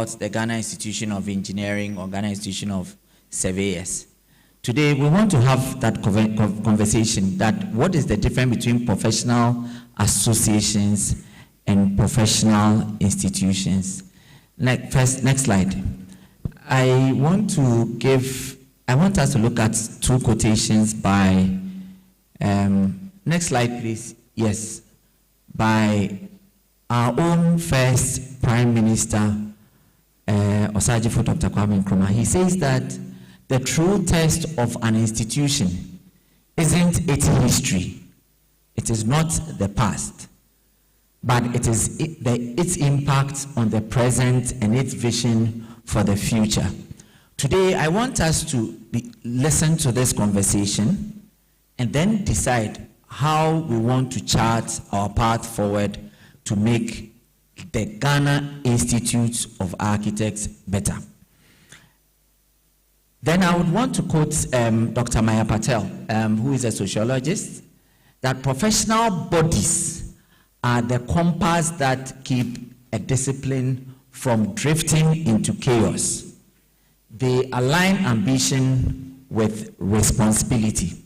the Ghana Institution of Engineering or Ghana Institution of Surveyors. Today, we want to have that conversation that what is the difference between professional associations and professional institutions. Next slide. I want us to look at two quotations by, next slide please, yes, by our own first Prime Minister, Osagyefo Dr. Kwame Nkrumah. He says that the true test of an institution isn't its history, it is not the past, but it is its impact on the present and its vision for the future. Today, I want us to listen to this conversation and then decide how we want to chart our path forward to make the Ghana Institute of Architects better. Then I would want to quote Dr. Maya Patel, who is a sociologist, that professional bodies are the compass that keep a discipline from drifting into chaos. They align ambition with responsibility.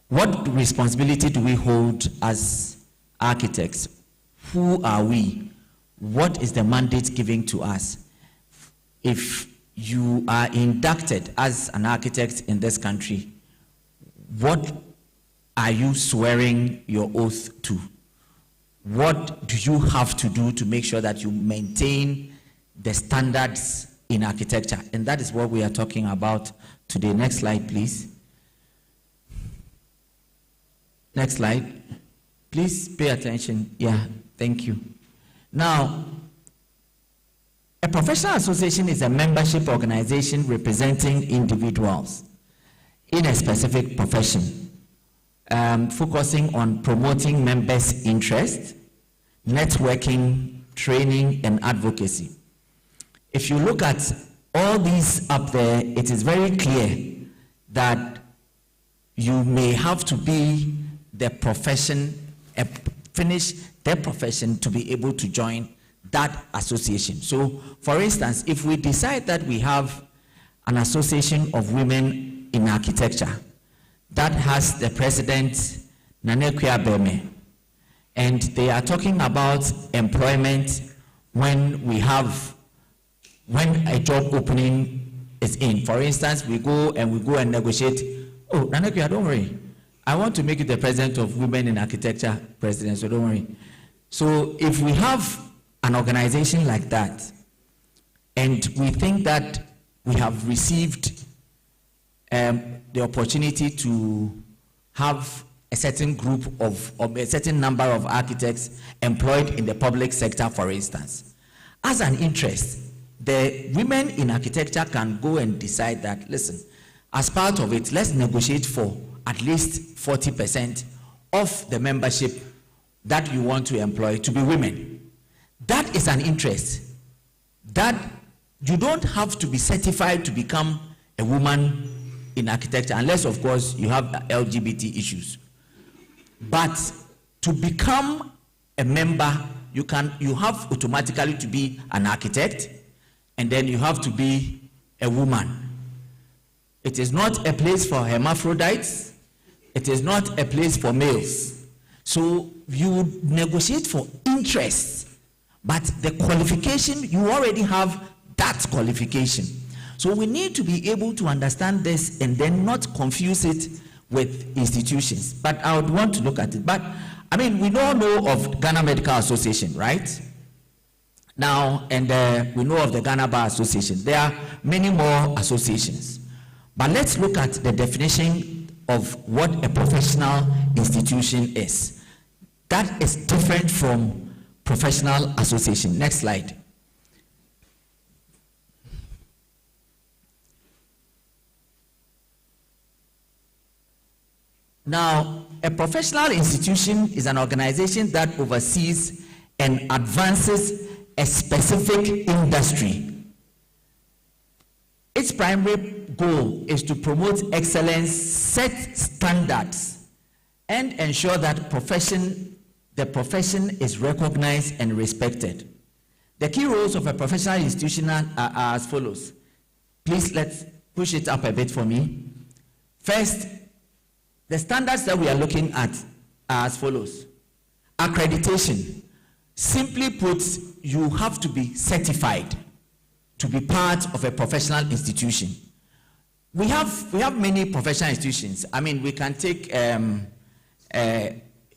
What responsibility do we hold as architects? Who are we? What is the mandate given to us? If you are inducted as an architect in this country, what are you swearing your oath to? What do you have to do to make sure that you maintain the standards in architecture? And that is what we are talking about today. Next slide, please. Next slide. Please pay attention. Yeah, thank you. Now, a professional association is a membership organization representing individuals in a specific profession, focusing on promoting members' interests, networking, training, and advocacy. If you look at all these up there, it is very clear that you may have to be the profession, finish their profession to be able to join that association. So, for instance, if we decide that we have an association of women in architecture that has the president, Nanekua Beme, and they are talking about employment when a job opening is in. For instance, we go and negotiate. Oh, Nanekua, don't worry. I want to make you the president of Women in Architecture president, so don't worry. So if we have an organization like that, and we think that we have received the opportunity to have a certain group of a certain number of architects employed in the public sector, for instance, as an interest, the women in architecture can go and decide that, listen, as part of it, let's negotiate for at least 40% of the membership that you want to employ to be women. That is an interest. That you don't have to be certified to become a woman in architecture, unless, of course, you have LGBT issues. But to become a member, you have automatically to be an architect, and then you have to be a woman. It is not a place for hermaphrodites. It is not a place for males. So you negotiate for interests, but the qualification, you already have that qualification. So we need to be able to understand this and then not confuse it with institutions. But I would want to look at it. But I mean, we all know of Ghana Medical Association, right? Now, and we know of the Ghana Bar Association. There are many more associations. But let's look at the definition of what a professional institution is. That is different from professional association. Next slide. Now, a professional institution is an organization that oversees and advances a specific industry. Its primary goal is to promote excellence, set standards, and ensure that the profession is recognized and respected. The key roles of a professional institution are as follows. Please, let's push it up a bit for me. First, the standards that we are looking at are as follows. Accreditation. Simply put, you have to be certified to be part of a professional institution. We have many professional institutions. I mean, we can take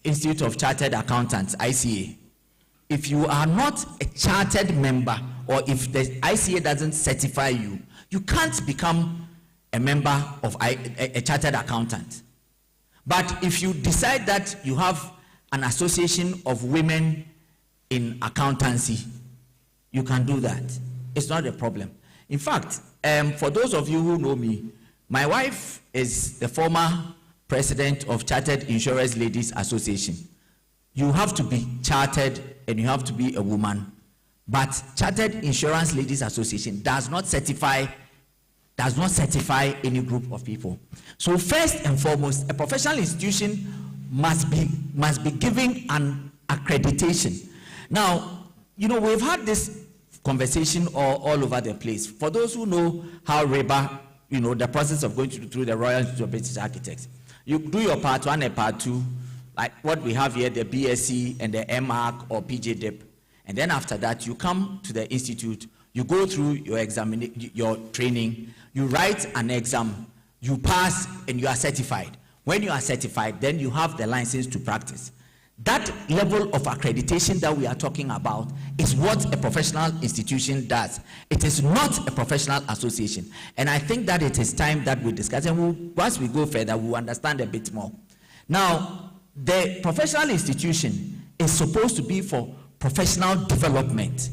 Institute of Chartered Accountants, ICA. If you are not a chartered member, or if the ICA doesn't certify you, you can't become a member of a chartered accountant. But if you decide that you have an association of women in accountancy, you can do that. It's not a problem. In fact, for those of you who know me, my wife is the former president of Chartered Insurance Ladies Association. You have to be chartered and you have to be a woman. But Chartered Insurance Ladies Association does not certify any group of people. So first and foremost, a professional institution must be given an accreditation. Now, you know, we've had this conversation all over the place. For those who know how RIBA, you know, the process of going through the Royal Institute of British Architects, you do your part 1 and part 2, like what we have here, the BSc and the MArch or PJDIP. And then after that, you come to the institute, you go through your training, you write an exam, you pass, and you are certified. When you are certified, then you have the license to practice. That level of accreditation that we are talking about is what a professional institution does. It is not a professional association. And I think that it is time that we discuss, and once we go further, we'll understand a bit more. Now, the professional institution is supposed to be for professional development.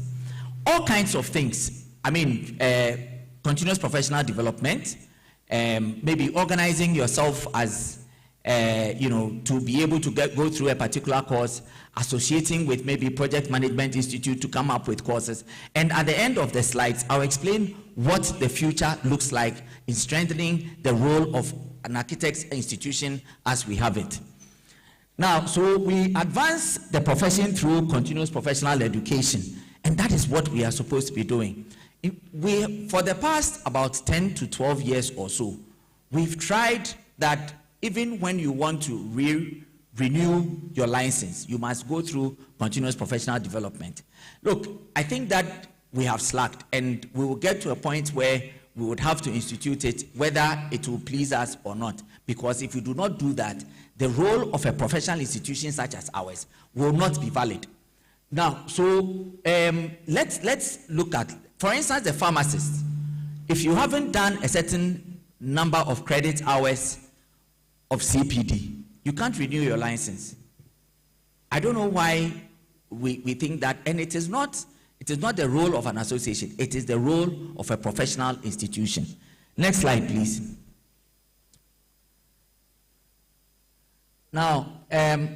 All kinds of things. I mean, continuous professional development, maybe organizing yourself as you know, to be able to go through a particular course, associating with maybe Project Management Institute to come up with courses. And at the end of the slides, I'll explain what the future looks like in strengthening the role of an architect's institution as we have it. Now, so we advance the profession through continuous professional education, and that is what we are supposed to be doing. For the past about 10 to 12 years or so, we've tried that. Even when you want to renew your license, you must go through continuous professional development. Look, I think that we have slacked, and we will get to a point where we would have to institute it, whether it will please us or not. Because if we do not do that, the role of a professional institution such as ours will not be valid. Now, so let's look at, for instance, the pharmacist. If you haven't done a certain number of credit hours of CPD, you can't renew your license. I don't know why we think that, and it is not the role of an association, it is the role of a professional institution. Next slide, please. Now,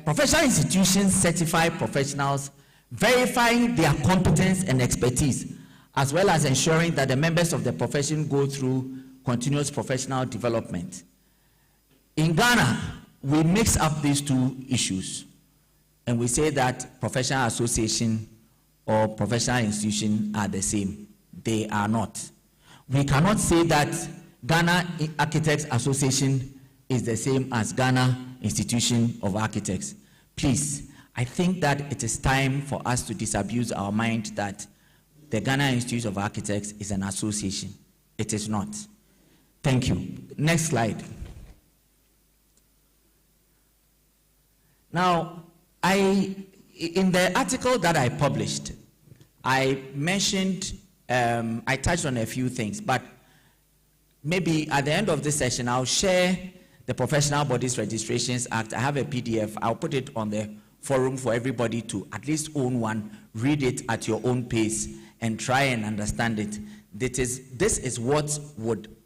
professional institutions certify professionals, verifying their competence and expertise, as well as ensuring that the members of the profession go through continuous professional development. In Ghana, we mix up these two issues, and we say that professional association or professional institution are the same. They are not. We cannot say that Ghana Architects Association is the same as Ghana Institution of Architects. Please, I think that it is time for us to disabuse our mind that the Ghana Institute of Architects is an association. It is not. Thank you. Next slide. Now, in the article that I published, I mentioned, I touched on a few things, but maybe at the end of this session, I'll share the Professional Bodies Registrations Act. I have a PDF. I'll put it on the forum for everybody to at least own one, read it at your own pace, and try and understand it. This is what would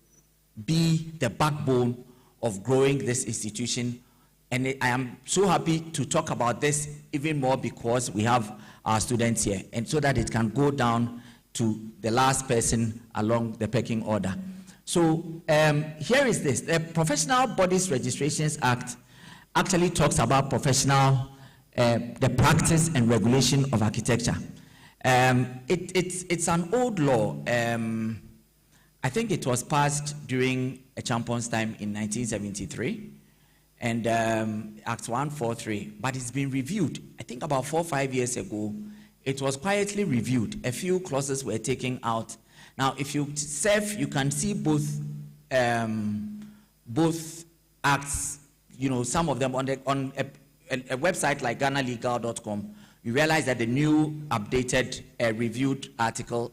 be the backbone of growing this institution. And I am so happy to talk about this even more because we have our students here, and so that it can go down to the last person along the pecking order. So here is this. The Professional Bodies Registrations Act actually talks about the practice and regulation of architecture. It's an old law. I think it was passed during a champion's time in 1973, and Act 143, but it's been reviewed. I think about 4 or 5 years ago, it was quietly reviewed. A few clauses were taken out. Now, if you surf, you can see both acts. You know, some of them on a website like GhanaLegal.com. You realize that the new updated reviewed article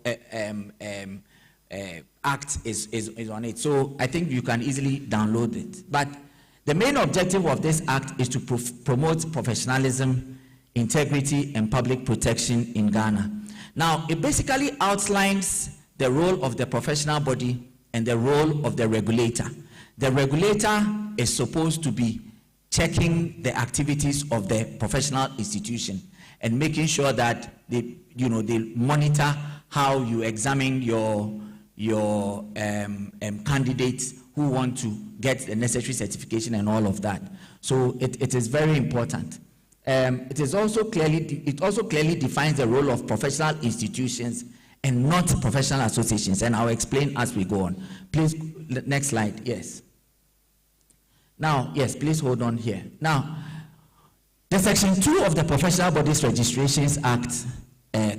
act is on it. So I think you can easily download it. But the main objective of this act is to promote professionalism, integrity, and public protection in Ghana. Now, it basically outlines the role of the professional body and the role of the regulator. The regulator is supposed to be checking the activities of the professional institution and making sure that they monitor how you examine your candidates who want to get the necessary certification and all of that. So it is very important. It also clearly defines the role of professional institutions and not professional associations, and I'll explain as we go on. Please, next slide. Yes. Now, yes, please hold on here. Now, the Section 2 of the Professional Bodies Registrations Act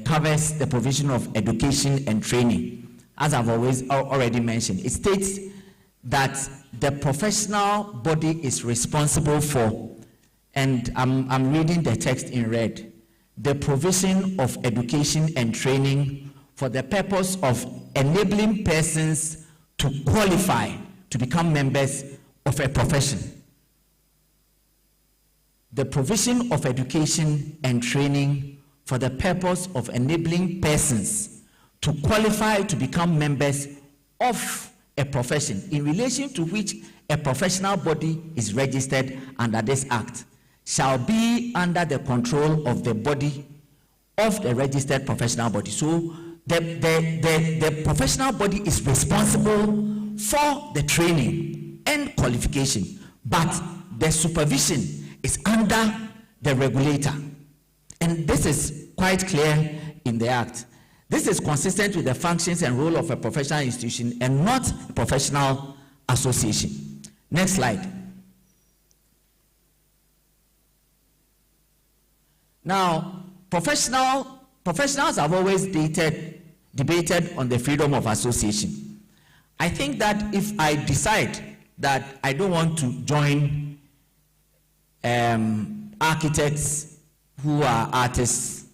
covers the provision of education and training. As I've already mentioned, it states that the professional body is responsible for, and I'm reading the text in red, the provision of education and training for the purpose of enabling persons to qualify to become members of a profession. The provision of education and training for the purpose of enabling persons to qualify to become members of a profession in relation to which a professional body is registered under this act shall be under the control of the body of the registered professional body. So the professional body is responsible for the training and qualification, but the supervision is under the regulator. And this is quite clear in the act. This is consistent with the functions and role of a professional institution and not a professional association. Next slide. Now, professionals have always debated on the freedom of association. I think that if I decide that I don't want to join architects who are artists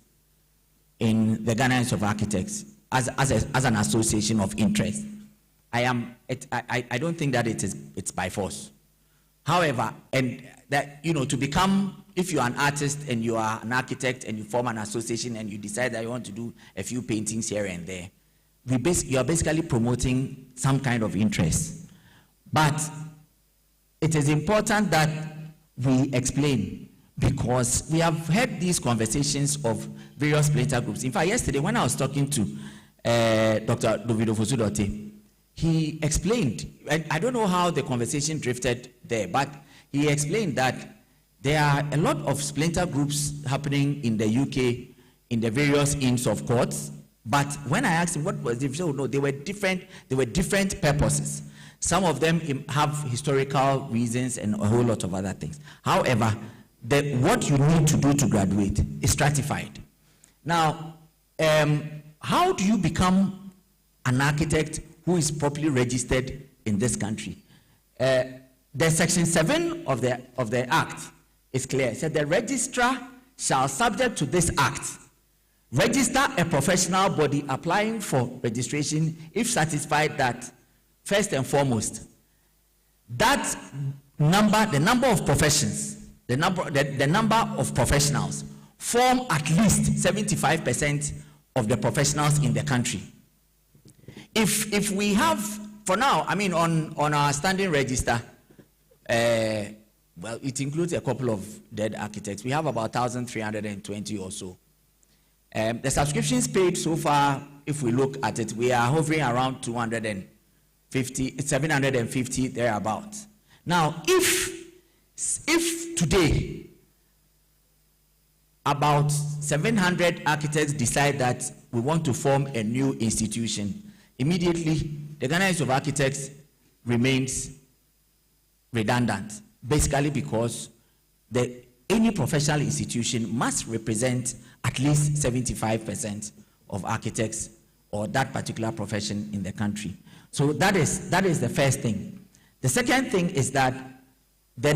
in the Ghana Institute of Architects as an association of interest, I don't think that it's by force. However, and that to become, if you are an artist and you are an architect and you form an association and you decide that you want to do a few paintings here and there, you are basically promoting some kind of interest. But it is important that we explain, because we have had these conversations of various splinter groups. In fact, yesterday when I was talking to Dr. Dovido Fosudote, he explained, I don't know how the conversation drifted there, but he explained that there are a lot of splinter groups happening in the UK in the various inns of courts. But when I asked him what was the difference, no, they were different purposes. Some of them have historical reasons and a whole lot of other things. However, what you need to do to graduate is stratified. Now, how do you become an architect who is properly registered in this country? The Section 7 of the Act is clear. It said the registrar shall, subject to this Act, register a professional body applying for registration if satisfied that, first and foremost, that number, the number of professions, the number of professionals form at least 75% of the professionals in the country. If we have, for now, I mean, on our standing register, well, it includes a couple of dead architects. We have about 1,320 or so. The subscriptions paid so far, if we look at it, we are hovering around 250, 750 thereabouts. Now, if today about 700 architects decide that we want to form a new institution, immediately the Ghana Institute of Architects remains redundant, basically because any professional institution must represent at least 75% of architects or that particular profession in the country. So that is the first thing. The second thing is that the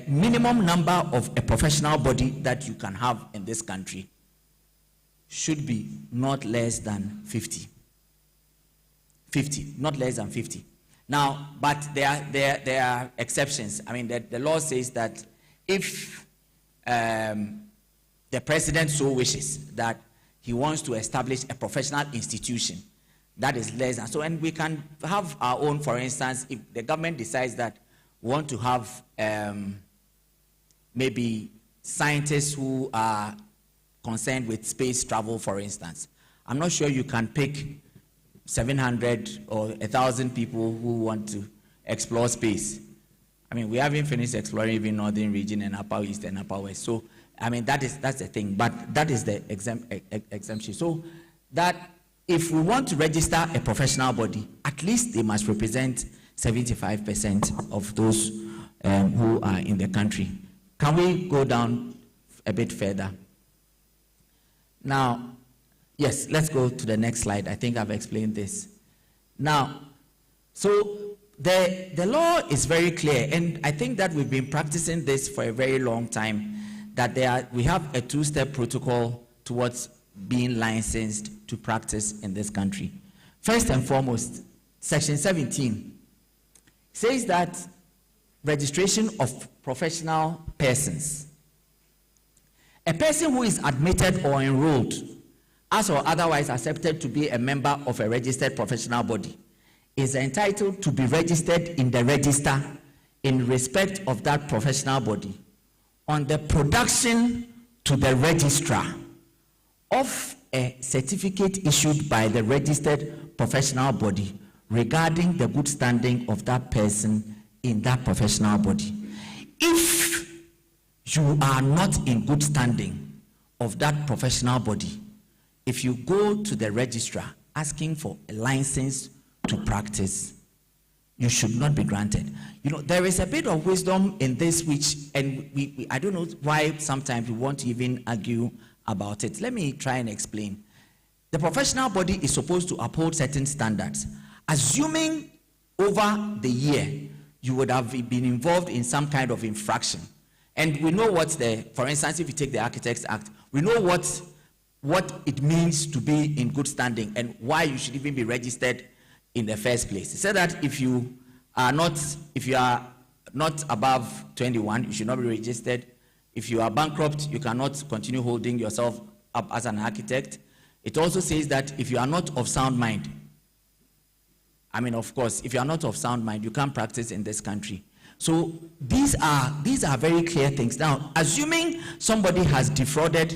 minimum number of a professional body that you can have in this country should be not less than 50. 50, not less than 50. Now, but there are exceptions. I mean, the law says that if the president so wishes that he wants to establish a professional institution that is less than so, and we can have our own. For instance, if the government decides that we want to have maybe scientists who are concerned with space travel, for instance, I'm not sure you can pick 700 or 1,000 people who want to explore space. I mean, we haven't finished exploring even northern region and upper east and upper west. So, I mean, that's the thing. But that is the exemption. So that if we want to register a professional body, at least they must represent 75% of those who are in the country. Can we go down a bit further? Now, yes, let's go to the next slide. I think I've explained this. Now, so the law is very clear, and I think that we've been practicing this for a very long time, that we have a two-step protocol towards being licensed to practice in this country. First and foremost, Section 17 says that registration of professional persons. A person who is admitted or enrolled as or otherwise accepted to be a member of a registered professional body is entitled to be registered in the register in respect of that professional body on the production to the registrar of a certificate issued by the registered professional body regarding the good standing of that person in that professional body. If you are not in good standing of that professional body, if you go to the registrar asking for a license to practice, you should not be granted. You know, there is a bit of wisdom in this, which, and I don't know why sometimes we want to even argue about it. Let me try and explain. The professional body is supposed to uphold certain standards. Assuming over the year you would have been involved in some kind of infraction, and we know for instance, if you take the Architects Act, we know what it means to be in good standing and why you should even be registered in the first place. It said that if you are not above 21, you should not be registered. If you are bankrupt, you cannot continue holding yourself up as an architect. It also says that if you are not of sound mind, I mean, of course, if you are not of sound mind, you can't practice in this country. So these are very clear things. Now, assuming somebody has defrauded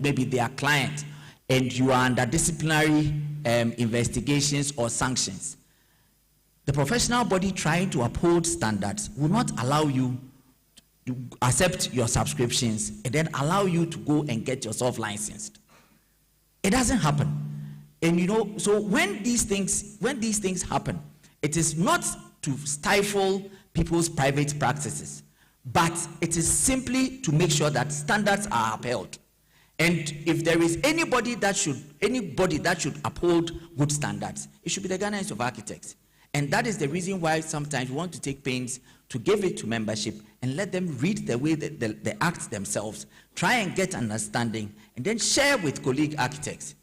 maybe their client, and you are under disciplinary investigations or sanctions, the professional body trying to uphold standards will not allow you to accept your subscriptions and then allow you to go and get yourself licensed. It doesn't happen. And you know, so when these things happen, it is not to stifle people's private practices, but it is simply to make sure that standards are upheld. And if there is anybody that should uphold good standards, it should be the Ghana Institute of Architects. And that is the reason why sometimes we want to take pains to give it to membership and let them read the way the acts themselves, try and get understanding, and then share with colleague architects.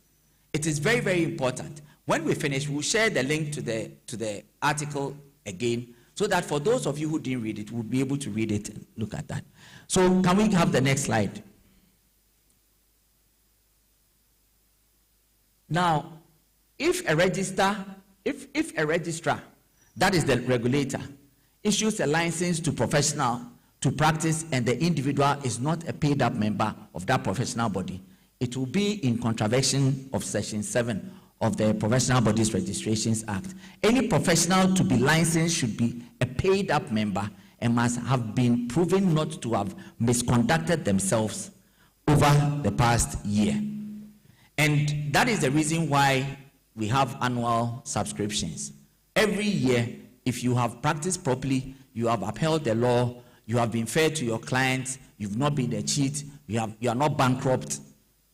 It is very, very important. When we finish, we'll share the link to the article again, so that for those of you who didn't read it, we'll be able to read it and look at that. So can we have the next slide? Now, if a registrar, that is the regulator, issues a license to professional to practice and the individual is not a paid up member of that professional body, it will be in contravention of Section 7 of the Professional Bodies Registrations Act. Any professional to be licensed should be a paid up member and must have been proven not to have misconducted themselves over the past year. And that is the reason why we have annual subscriptions. Every year, if you have practiced properly, you have upheld the law, you have been fair to your clients, you've not been a cheat, you are not bankrupt,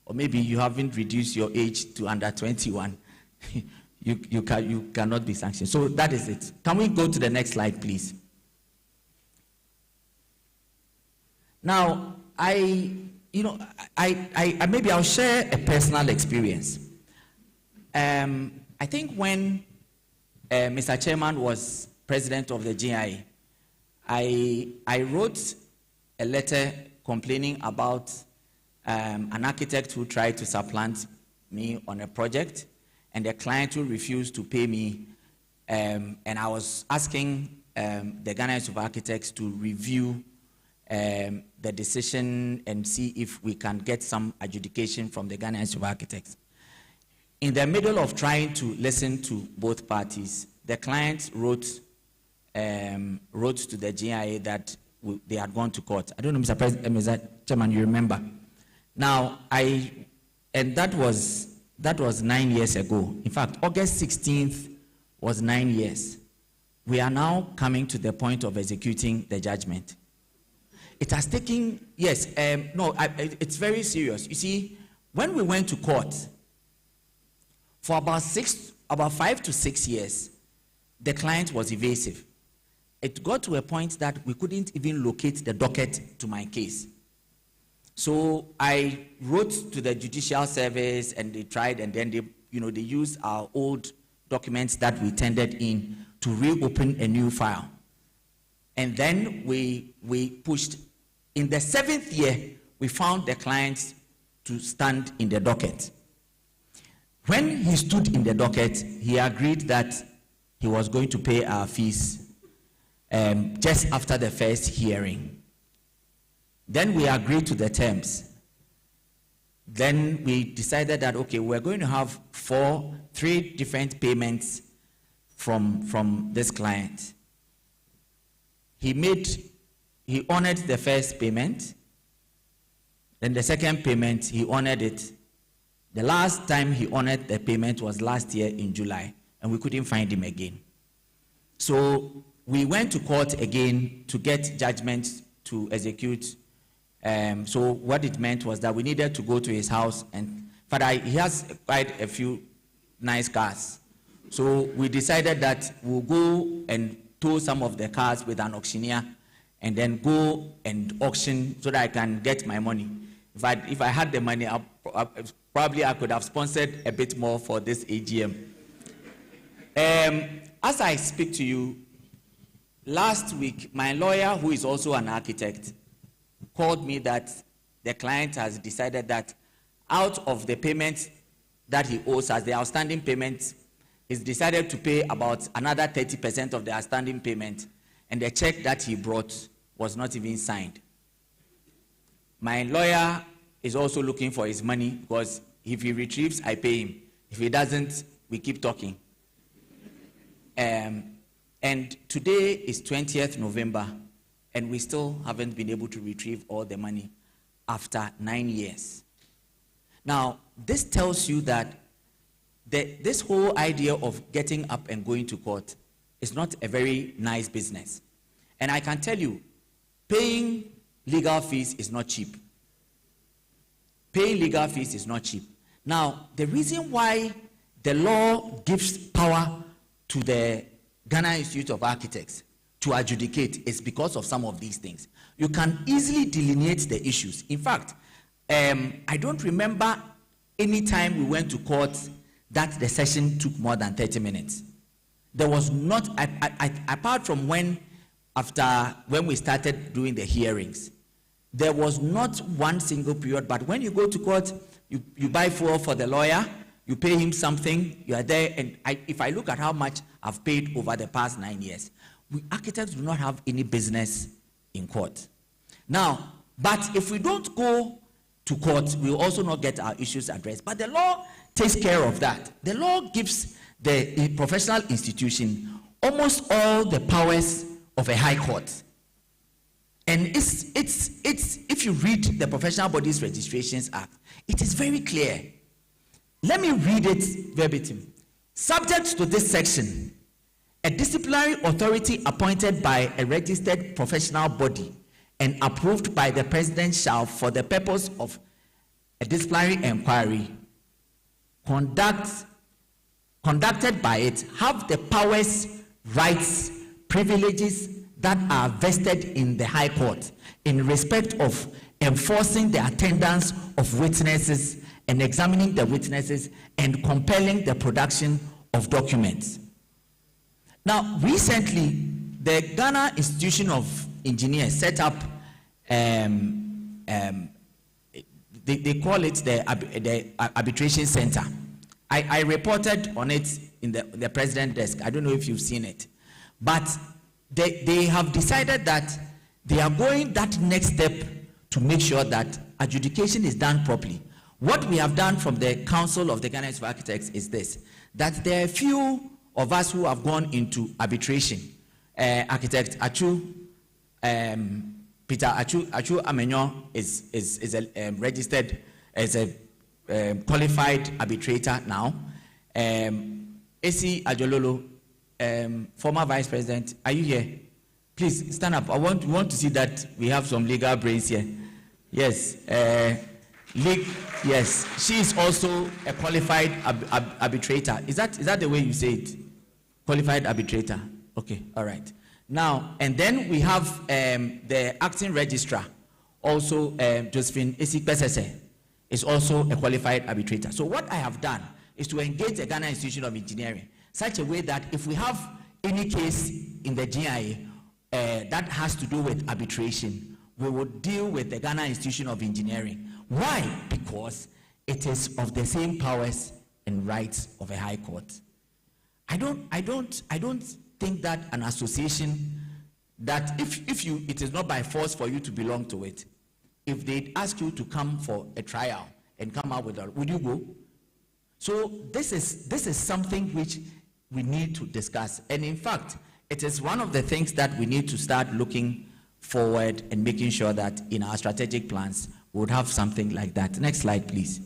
or maybe you haven't reduced your age to under 21, you cannot be sanctioned. So that is it. Can we go to the next slide, please? Now, maybe I'll share a personal experience. I think when Mr. Chairman was president of the GIA, I wrote a letter complaining about an architect who tried to supplant me on a project, and the client who refused to pay me, and I was asking the Ghana Institute of Architects to review the decision and see if we can get some adjudication from the Ghana Institute of Architects. In the middle of trying to listen to both parties, the client wrote to the GIA that they had gone to court. I don't know, Mr. Chairman, you remember? Now, and that was 9 years ago. In fact, August 16th was 9 years. We are now coming to the point of executing the judgment. It has taken, yes, it's very serious. You see, when we went to court, for about 5 to 6 years, the client was evasive. It got to a point that we couldn't even locate the docket to my case. So I wrote to the judicial service, and they tried, and then they used our old documents that we tendered in to reopen a new file. And then we pushed. In the 7th year, we found the client to stand in the docket. When he stood in the docket, he agreed that he was going to pay our fees just after the first hearing. Then we agreed to the terms. Then we decided that, okay, we're going to have 3 different payments from this client. He honored the first payment. Then the second payment, he honored it. The last time he honored the payment was last year in July, and we couldn't find him again. So we went to court again to get judgment to execute. So what it meant was that we needed to go to his house, and he has quite a few nice cars. So we decided that we'll go and tow some of the cars with an auctioneer, and then go and auction so that I can get my money. If I had the money, probably I could have sponsored a bit more for this AGM. As I speak to you, last week, my lawyer, who is also an architect, called me that the client has decided that out of the payments that he owes us, the outstanding payments, he's decided to pay about another 30% of the outstanding payment, and the check that he brought was not even signed. My lawyer is also looking for his money, because if he retrieves, I pay him. If he doesn't, we keep talking. And today is 20th November, and we still haven't been able to retrieve all the money after 9 years. Now, this tells you that this whole idea of getting up and going to court is not a very nice business. And I can tell you, paying legal fees is not cheap. Paying legal fees is not cheap. Now, the reason why the law gives power to the Ghana Institute of Architects to adjudicate is because of some of these things. You can easily delineate the issues. In fact, I don't remember any time we went to court that the session took more than 30 minutes. There was not, apart from when we started doing the hearings, there was not one single period. But when you go to court, you buy fuel for the lawyer, you pay him something, you are there, and if I look at how much I've paid over the past 9 years, we architects do not have any business in court. Now, but if we don't go to court, we will also not get our issues addressed. But the law takes care of that. The law gives the professional institution almost all the powers of a high court. And it's if you read the Professional Bodies Registrations Act, it is very clear. Let me read it verbatim. Subject to this section, a disciplinary authority appointed by a registered professional body and approved by the president shall, for the purpose of a disciplinary inquiry conducted by it, have the powers, rights, privileges that are vested in the High Court in respect of enforcing the attendance of witnesses and examining the witnesses and compelling the production of documents. Now, recently, the Ghana Institution of Engineers set up, they call it the Arbitration Center. I reported on it in the president's desk. I don't know if you've seen it. But they have decided that they are going that next step to make sure that adjudication is done properly. What we have done from the Council of the Ghana Institute of Architects is this, that there are a few of us who have gone into arbitration. Architect Achu, Peter Achu Amenyo is a registered as a qualified arbitrator now. AC Ajololo, former vice president, are you here? Please stand up. I want to see that we have some legal brains here. Yes, yes, she is also a qualified arbitrator. Is that the way you say it? Qualified arbitrator. Okay, all right. Now, and then we have the acting registrar, also Josephine Esikpesese, is also a qualified arbitrator. So what I have done is to engage the Ghana Institution of Engineering such a way that if we have any case in the GIA that has to do with arbitration, we will deal with the Ghana Institution of Engineering. Why? Because it is of the same powers and rights of a high court. I don't think that an association that if it is not by force for you to belong to it, if they ask you to come for a trial and come out with that, would you go? So this is something which we need to discuss. And in fact, it is one of the things that we need to start looking forward and making sure that in our strategic plans, we would have something like that. Next slide, please.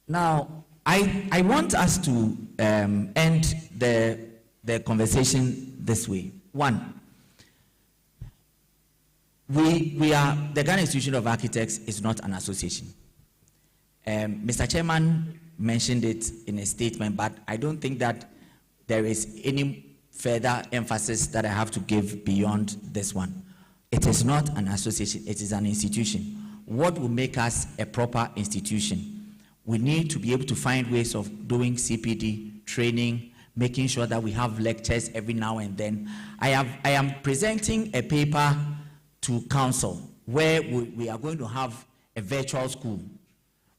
Now, I want us to end the conversation this way. One, we are, the Ghana Institution of Architects is not an association. Mr. Chairman mentioned it in a statement, but I don't think that there is any further emphasis that I have to give beyond this one. It is not an association, it is an institution. What will make us a proper institution? We need to be able to find ways of doing CPD training, making sure that we have lectures every now and then. I am presenting a paper to council where we are going to have a virtual school.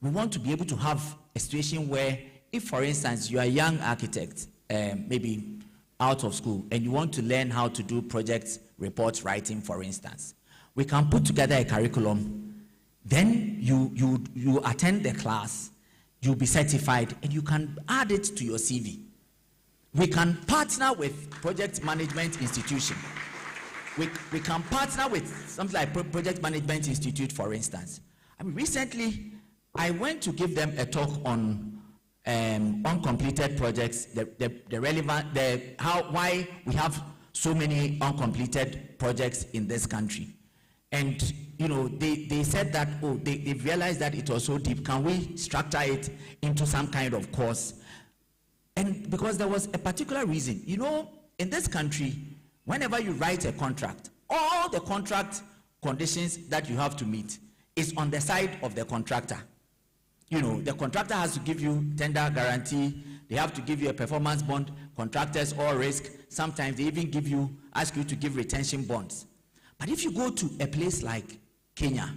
We want to be able to have a situation where if, for instance, you are a young architect, maybe out of school, and you want to learn how to do project reports writing, for instance, we can put together a curriculum. Then you attend the class, you'll be certified, and you can add it to your CV. We can partner with project management institution. We can partner with something like Project Management Institute, for instance. I mean, recently, I went to give them a talk on uncompleted projects, why we have so many uncompleted projects in this country. And you know, they said that, oh, they realized that it was so deep. Can we structure it into some kind of course? And because there was a particular reason, you know, in this country, whenever you write a contract, all the contract conditions that you have to meet is on the side of the contractor. You know, the contractor has to give you tender guarantee, they have to give you a performance bond, contractors all risk, sometimes they even ask you to give retention bonds. But if you go to a place like Kenya,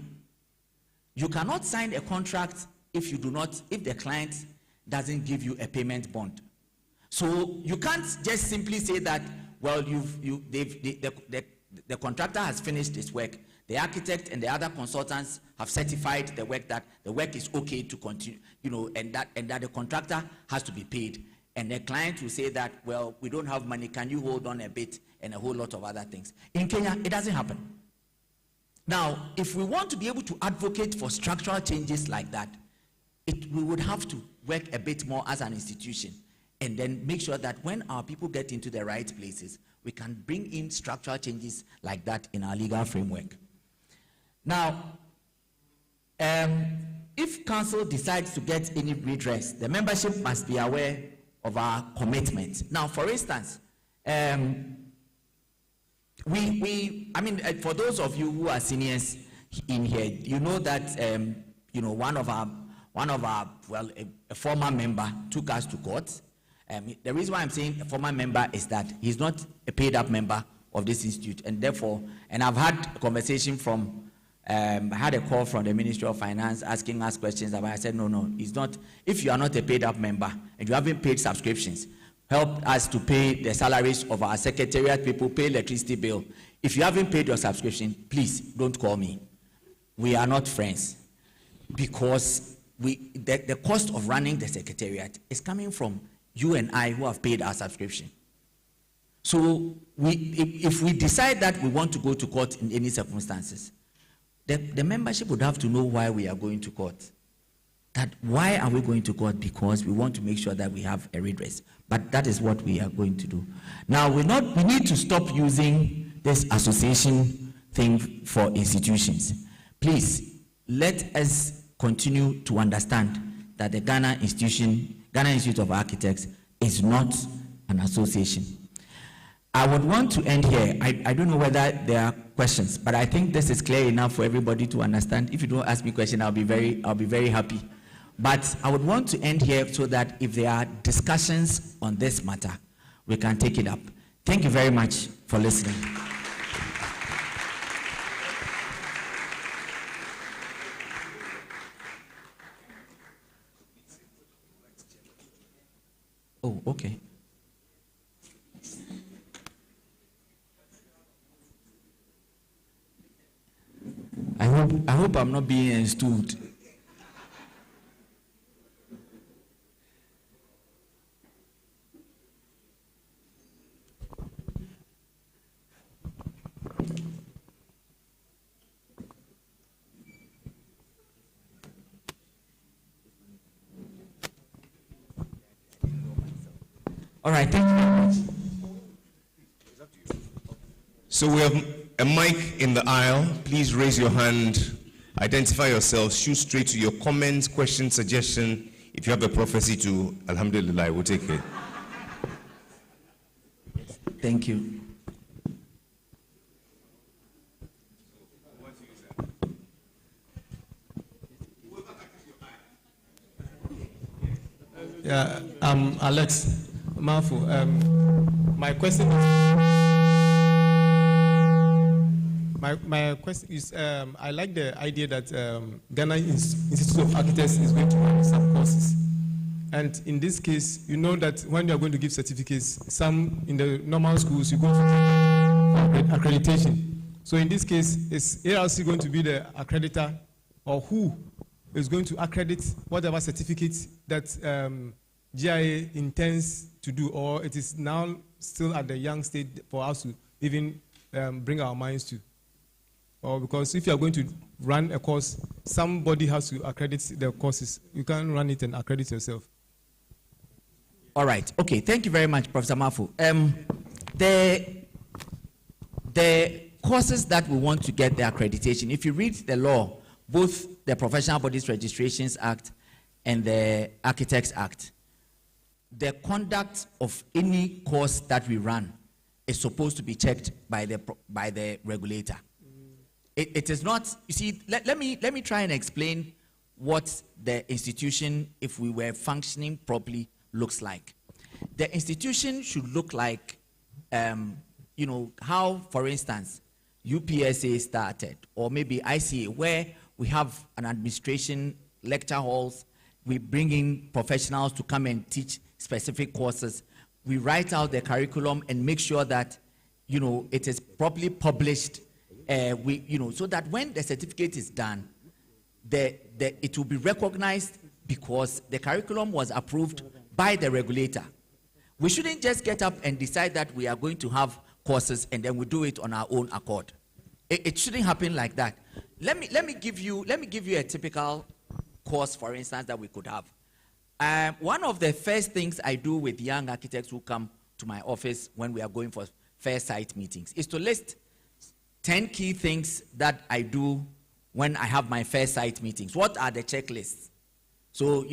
you cannot sign a contract if the client doesn't give you a payment bond. So you can't just simply say that, well, the contractor has finished his work, the architect and the other consultants have certified the work that the work is okay to continue, you know, and that the contractor has to be paid. And the client will say that, well, we don't have money, can you hold on a bit, and a whole lot of other things. In Kenya, it doesn't happen. Now, if we want to be able to advocate for structural changes like that, we would have to work a bit more as an institution, and then make sure that when our people get into the right places, we can bring in structural changes like that in our legal framework. Now, if council decides to get any redress, the membership must be aware of our commitment. Now, for instance, I mean, for those of you who are seniors in here, you know that one of our well, a former member took us to court. The reason why I'm saying a former member is that he's not a paid-up member of this institute, and therefore, and I've had a conversation from. I had a call from the Ministry of Finance asking us questions about. I said, no, he's not. If you are not a paid-up member and you haven't paid subscriptions, help us to pay the salaries of our secretariat people, pay electricity bill. If you haven't paid your subscription, please don't call me. We are not friends, because the cost of running the secretariat is coming from you and I who have paid our subscription. So if we decide that we want to go to court in any circumstances, the membership would have to know why we are going to court. That why are we going to court? Because we want to make sure that we have a redress. But that is what we are going to do. Now, we need to stop using this association thing for institutions. Please, let us continue to understand that the Ghana Institute of Architects is not an association. I would want to end here. I don't know whether there are questions, but I think this is clear enough for everybody to understand. If you don't ask me a question, I'll be very happy. But I would want to end here so that if there are discussions on this matter, we can take it up. Thank you very much for listening. Oh, okay. I hope I'm not being installed. All right, thank you very much. So we have a mic in the aisle. Please raise your hand, identify yourself, shoot straight to your comments, question, suggestion. If you have a prophecy to, alhamdulillah, we'll take it. Thank you. Yeah, I'm Alex Mafu. My question is, my question is, I like the idea that Ghana Institute of Architects is going to run some courses. And in this case, you know that when you are going to give certificates, some in the normal schools, you go to accreditation. So in this case, is ARC going to be the accreditor, or who is going to accredit whatever certificates that GIA intends to do, or it is now still at the young stage for us to even bring our minds to? Or because if you are going to run a course, somebody has to accredit the courses. You can't run it and accredit yourself. All right. Okay. Thank you very much, Professor Mafu. The courses that we want to get the accreditation, if you read the law, both the Professional Bodies Registrations Act and the Architects Act, the conduct of any course that we run is supposed to be checked by the regulator. It is not, you see, let me try and explain what the institution, if we were functioning properly, looks like. The institution should look like, how, for instance, UPSA started, or maybe ICA, where we have an administration, lecture halls, we bring in professionals to come and teach specific courses. We write out the curriculum and make sure that, it is properly published, so that when the certificate is done, it will be recognized because the curriculum was approved by the regulator. We shouldn't just get up and decide that we are going to have courses and then we do it on our own accord. It shouldn't happen like that. Let me give you a typical course, for instance, that we could have. One of the first things I do with young architects who come to my office when we are going for fair site meetings is to list 10 key things that I do when I have my fair site meetings. What are the checklists? So,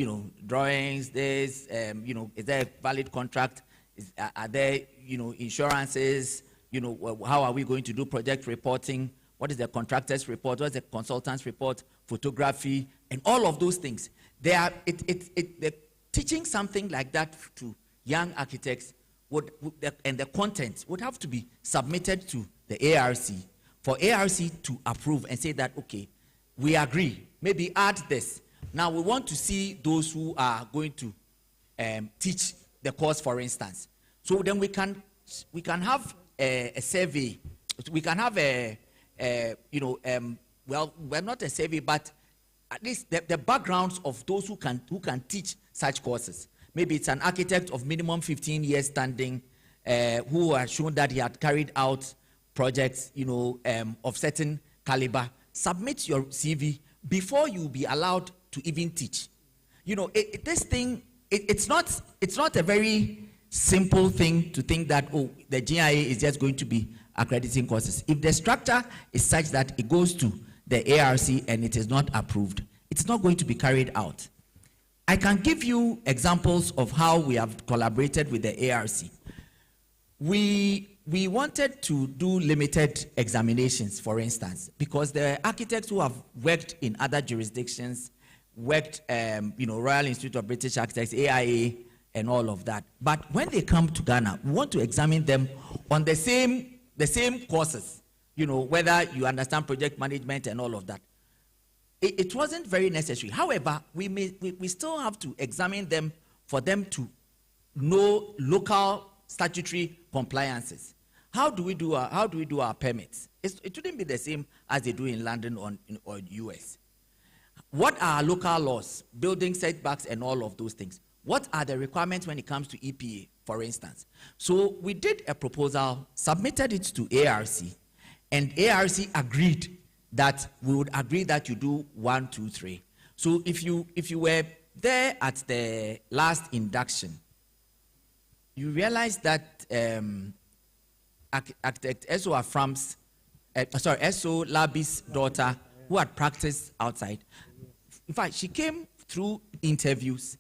drawings, this, is there a valid contract? Are there, insurances? How are we going to do project reporting? What is the contractor's report? What is the consultant's report? Photography, and all of those things. They're teaching something like that to young architects and the content would have to be submitted to the ARC for ARC to approve and say that, okay, we agree, maybe add this. Now we want to see those who are going to teach the course, for instance. So then we can have a survey. We can have well, not a survey, but at least the backgrounds of those who can teach such courses. Maybe it's an architect of minimum 15 years standing, who has shown that he had carried out projects, of certain caliber. Submit your CV before you be allowed to even teach. This thing, it's not a very simple thing to think that, oh, the GIA is just going to be accrediting courses. If the structure is such that it goes to the ARC and it is not approved, it's not going to be carried out. I can give you examples of how we have collaborated with the ARC. We wanted to do limited examinations, for instance, because there are architects who have worked in other jurisdictions, worked, Royal Institute of British Architects, AIA, and all of that. But when they come to Ghana, we want to examine them on the same courses, whether you understand project management and all of that. It wasn't very necessary. However, we still have to examine them for them to know local statutory compliances. How do we do our permits? It shouldn't be the same as they do in London or US. What are local laws, building setbacks and all of those things? What are the requirements when it comes to EPA, for instance? So we did a proposal, submitted it to ARC, and ARC agreed that we would agree that you do 1, 2, 3. So if you were there at the last induction, you realize that architect Eso Afram's, Eso Labi's daughter, who had practiced outside, in fact, she came through interviews,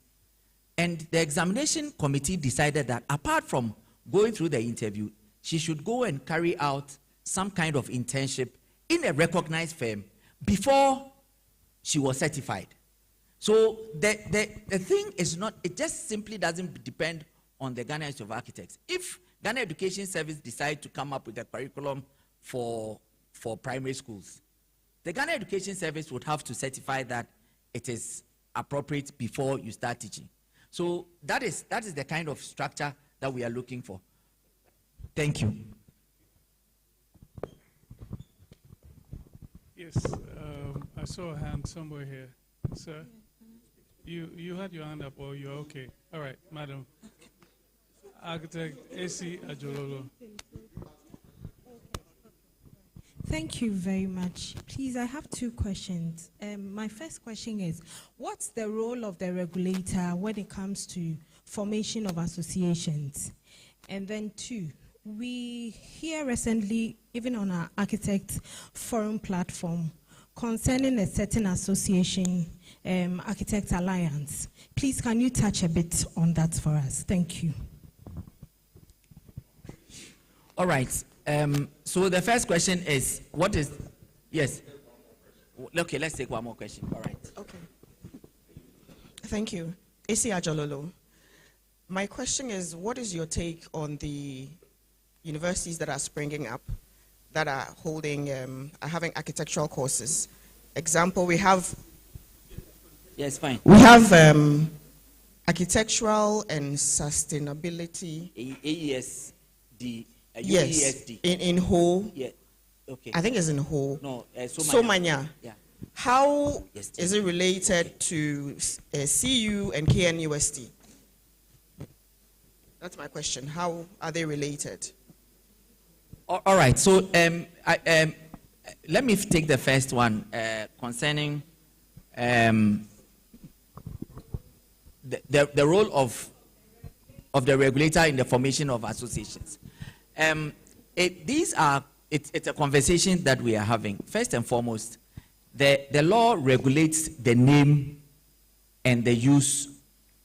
and the examination committee decided that apart from going through the interview, she should go and carry out some kind of internship in a recognized firm before she was certified. So the thing is not, it just simply doesn't depend on the Ghana Institute of Architects. If Ghana Education Service decide to come up with a curriculum for primary schools, the Ghana Education Service would have to certify that it is appropriate before you start teaching. So that is the kind of structure that we are looking for. Thank you. Yes, I saw a hand somewhere here. Sir, you had your hand up, or you're okay? All right, madam. Architect A.C. Ajololo. Thank you very much. Please, I have 2 questions. My first question is, what's the role of the regulator when it comes to formation of associations? And then 2, we hear recently, even on our architect forum platform, concerning a certain association, Architect Alliance. Please, can you touch a bit on that for us? Thank you. All right. So the first question is, what is, yes. Okay, let's take one more question. All right. Okay. Thank you. A.C. Ajololo. My question is, what is your take on the universities that are springing up, that are holding, are having architectural courses? Example, we have... Yes, fine. We have architectural and sustainability. AESD. Yes, in Ho. Yeah. Okay. I think it's in Ho. No, Somanya. Yeah. How Yes, is it related to CU and KNUST? That's my question. How are they related? All right. So let me take the first one concerning the role of the regulator in the formation of associations. It's a conversation that we are having. First and foremost, the law regulates the name and the use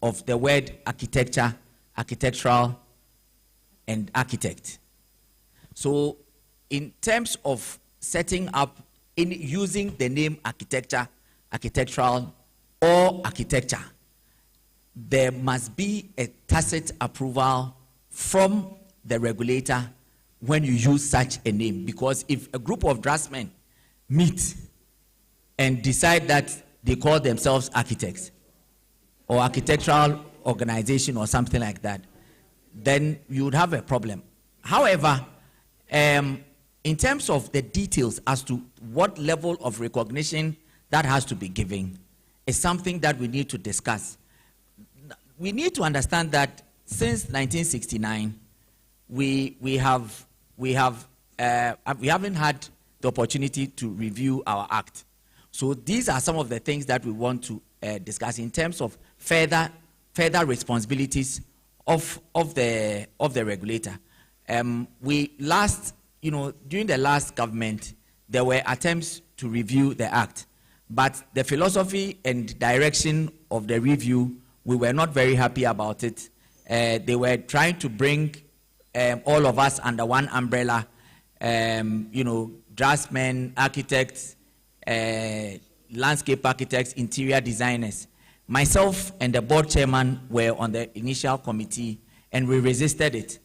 of the word architecture, architectural, and architect. So in terms of setting up, in using the name architecture, architectural, or architecture, there must be a tacit approval from the regulator when you use such a name. Because if a group of draftsmen meet and decide that they call themselves architects or architectural organization or something like that, then you would have a problem. However, in terms of the details as to what level of recognition that has to be given is something that we need to discuss. We need to understand that since 1969, we haven't had the opportunity to review our act. So these are some of the things that we want to discuss in terms of further responsibilities of the regulator. During the last government, there were attempts to review the act, but the philosophy and direction of the review, we were not very happy about it. They were trying to bring all of us under one umbrella, draftsmen, architects, landscape architects, interior designers. Myself and the board chairman were on the initial committee, and we resisted it.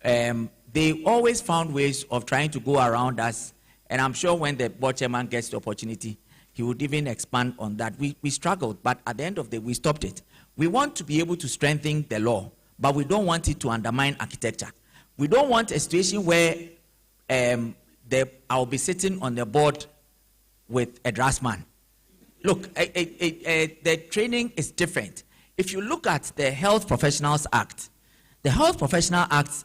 They always found ways of trying to go around us, and I'm sure when the board chairman gets the opportunity, he would even expand on that. We struggled, but at the end of the day, we stopped it. We want to be able to strengthen the law, but we don't want it to undermine architecture. We don't want a situation where I'll be sitting on the board with a draftsman. Look, the training is different. If you look at the Health Professionals Act, the Health Professional Act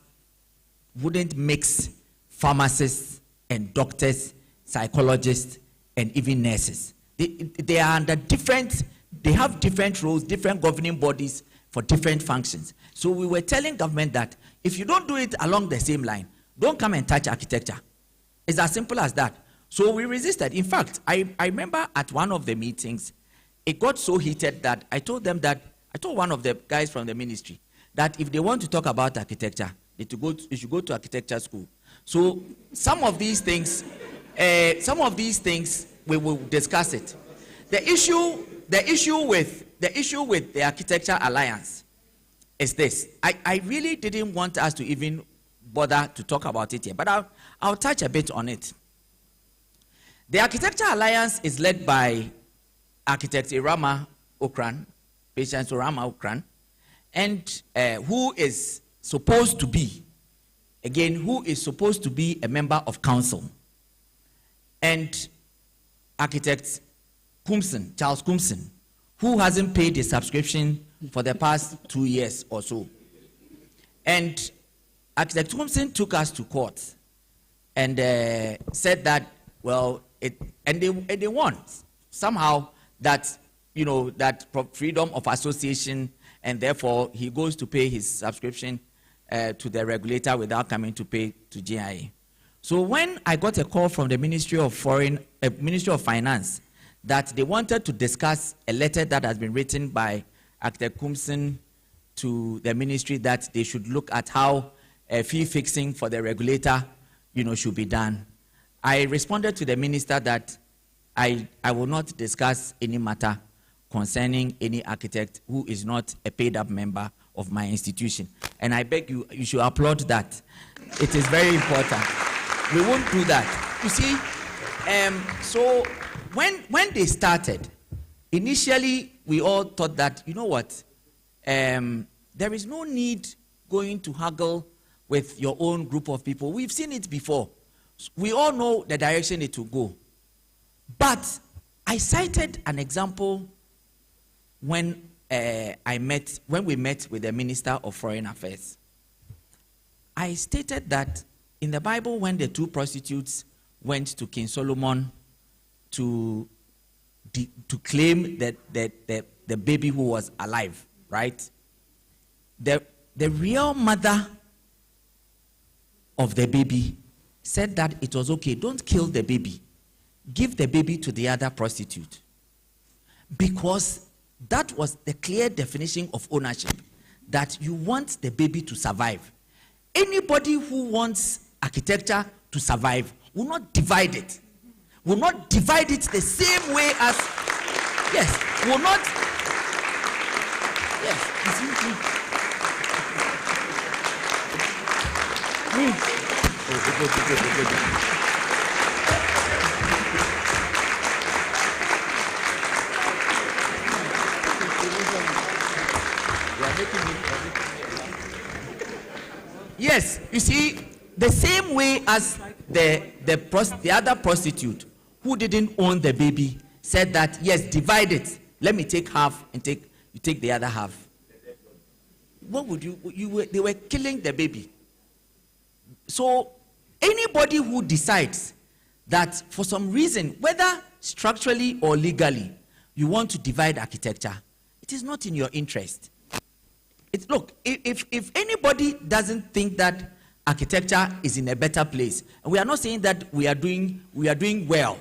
wouldn't mix pharmacists and doctors, psychologists, and even nurses. They are under different, they have different roles, different governing bodies for different functions. So we were telling government that if you don't do it along the same line, don't come and touch architecture. It's as simple as that. So we resisted. In fact, I remember at one of the meetings, it got so heated that I told them that, I told one of the guys from the ministry that if they want to talk about architecture, they should go to architecture school. So some of these things, we will discuss it. The issue with the Architecture Alliance is this. I really didn't want us to even bother to talk about it here, but I'll touch a bit on it. The Architecture Alliance is led by architect Irama Okran, Patience Irama Okran, and who is supposed to be a member of council, and architect Kumson, Charles Kumson, who hasn't paid his subscription for the past 2 years or so. And architect Kumson took us to court and said that, well, they want somehow that, that freedom of association, and therefore he goes to pay his subscription to the regulator without coming to pay to GIA. So when I got a call from the Ministry of Finance that they wanted to discuss a letter that has been written by architect Kumson to the ministry that they should look at how fee fixing for the regulator, should be done, I responded to the minister that I will not discuss any matter concerning any architect who is not a paid-up member of my institution. And I beg you should applaud that. It is very important. We won't do that. You see, so when they started, initially we all thought that, there is no need going to haggle with your own group of people. We've seen it before. We all know the direction it will go. But I cited an example when we met with the Minister of Foreign Affairs. I stated that in the Bible, when the two prostitutes went to King Solomon to claim that the baby who was alive, right? The real mother of the baby said that it was okay, don't kill the baby. Give the baby to the other prostitute. Because that was the clear definition of ownership, that you want the baby to survive. Anybody who wants architecture to survive will not divide it. Will not divide it the same way as, yes, will not, yes, it's easy. Yes, you see, the same way as the other prostitute who didn't own the baby said that, yes, divide it. Let me take half and you take the other half. What would they were killing the baby. So anybody who decides that for some reason, whether structurally or legally, you want to divide architecture, it is not in your interest. Look, if anybody doesn't think that architecture is in a better place, and we are not saying that we are doing well,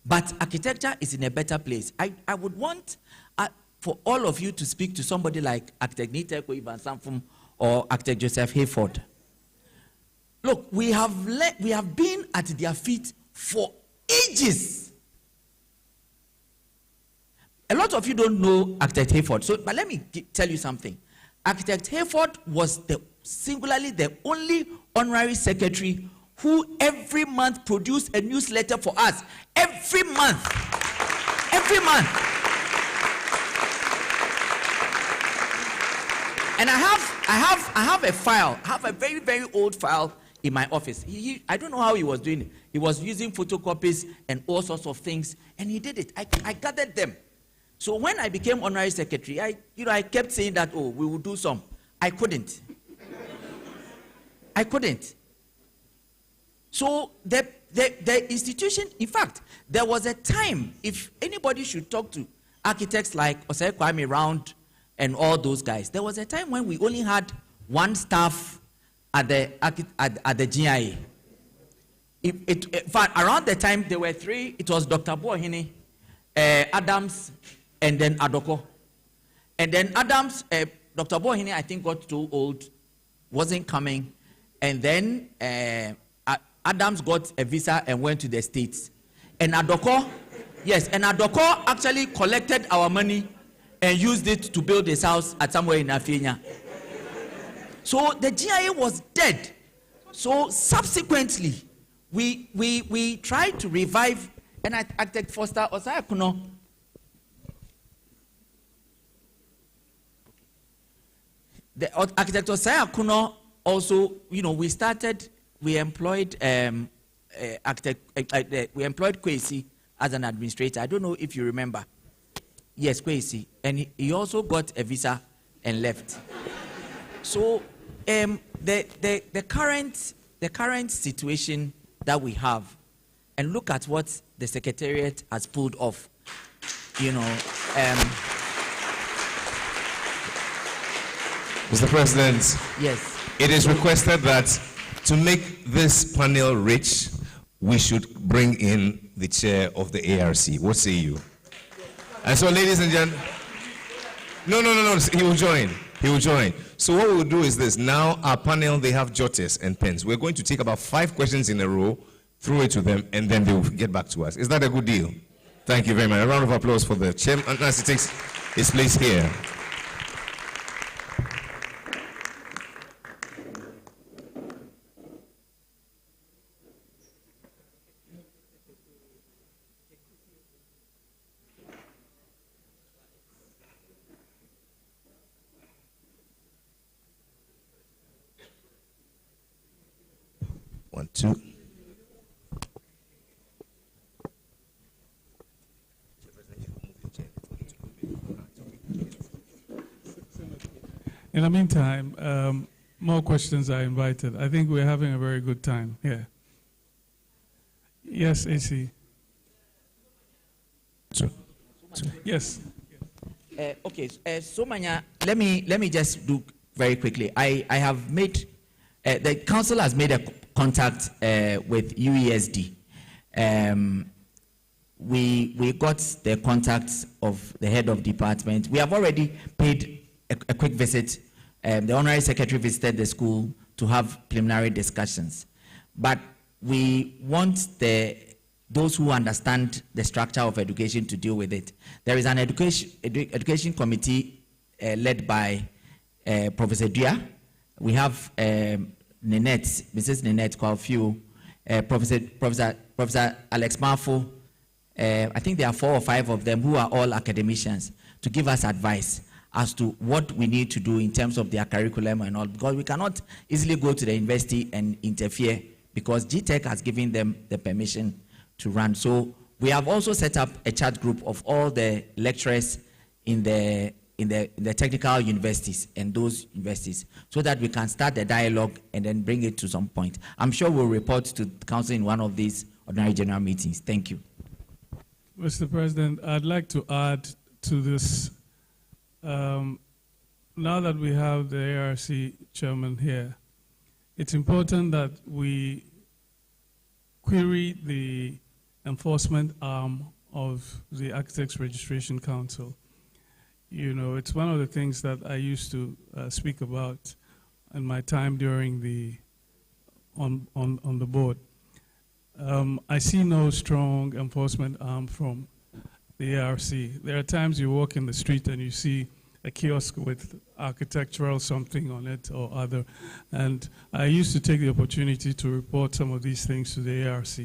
but architecture is in a better place. I would want for all of you to speak to somebody like Architect Niteko Ivan Samfum or Architect Joseph Hayford. Look, we have been at their feet for ages. A lot of you don't know Architect Hayford, but let me tell you something. Architect Hayford was singularly the only honorary secretary who every month produced a newsletter for us. Every month. Every month. And I have a file. I have a very, very old file in my office. I don't know how he was doing it. He was using photocopies and all sorts of things, and he did it. I gathered them. So when I became honorary secretary, I kept saying that, oh, we will do some. I couldn't. I couldn't. So the institution, in fact, there was a time, if anybody should talk to architects like Osei Kwame Round and all those guys, there was a time when we only had one staff at the GIA. In fact, around the time there were three. It was Dr. Bohini, Adams, and then Adoko. And then Adams, Dr. Bohini, I think, got too old, wasn't coming. And then Adams got a visa and went to the States. And Adoko actually collected our money and used it to build his house at somewhere in Afienya. So the GIA was dead. So subsequently, we tried to revive, and Architect Foster Osayakuno. The Architect Osayakuno also, we employed Kwesi as an administrator. I don't know if you remember. Yes, Kwesi. And he also got a visa and left. So the current situation that we have, and look at what the Secretariat has pulled off. Mr. President. Yes. It is requested that to make this panel rich, we should bring in the chair of the ARC. What say you? And so, ladies and gentlemen, no, he will join. He will join. So what we'll do is this. Now our panel, they have jotters and pens. We're going to take about 5 questions in a row, throw it to them, and then they will get back to us. Is that a good deal? Thank you very much. A round of applause for the chairman as he takes his place here. One, two. In the meantime, more questions are invited. I think we're having a very good time here. Yes, AC. Yes. Okay, Somanya, let me just do very quickly. I have made, the council has made a contact with UESD. We got the contacts of the head of department. We have already paid a quick visit. The honorary secretary visited the school to have preliminary discussions. But we want those who understand the structure of education to deal with it. There is an education committee led by Professor Dia. We have Ninette, Mrs. Ninette Kwalfiu, Professor Alex Marfo. I think there are 4 or 5 of them who are all academicians to give us advice as to what we need to do in terms of their curriculum and all, because we cannot easily go to the university and interfere because GTech has given them the permission to run. So we have also set up a chat group of all the lecturers in the technical universities and those universities so that we can start the dialogue and then bring it to some point. I'm sure we'll report to the council in one of these ordinary general meetings. Thank you. Mr. President, I'd like to add to this. Now that we have the ARC chairman here, it's important that we query the enforcement arm of the Architects Registration Council. You know, it's one of the things that I used to speak about in my time during on the board. I see no strong enforcement arm from the ARC. There are times you walk in the street and you see a kiosk with architectural something on it or other. And I used to take the opportunity to report some of these things to the ARC.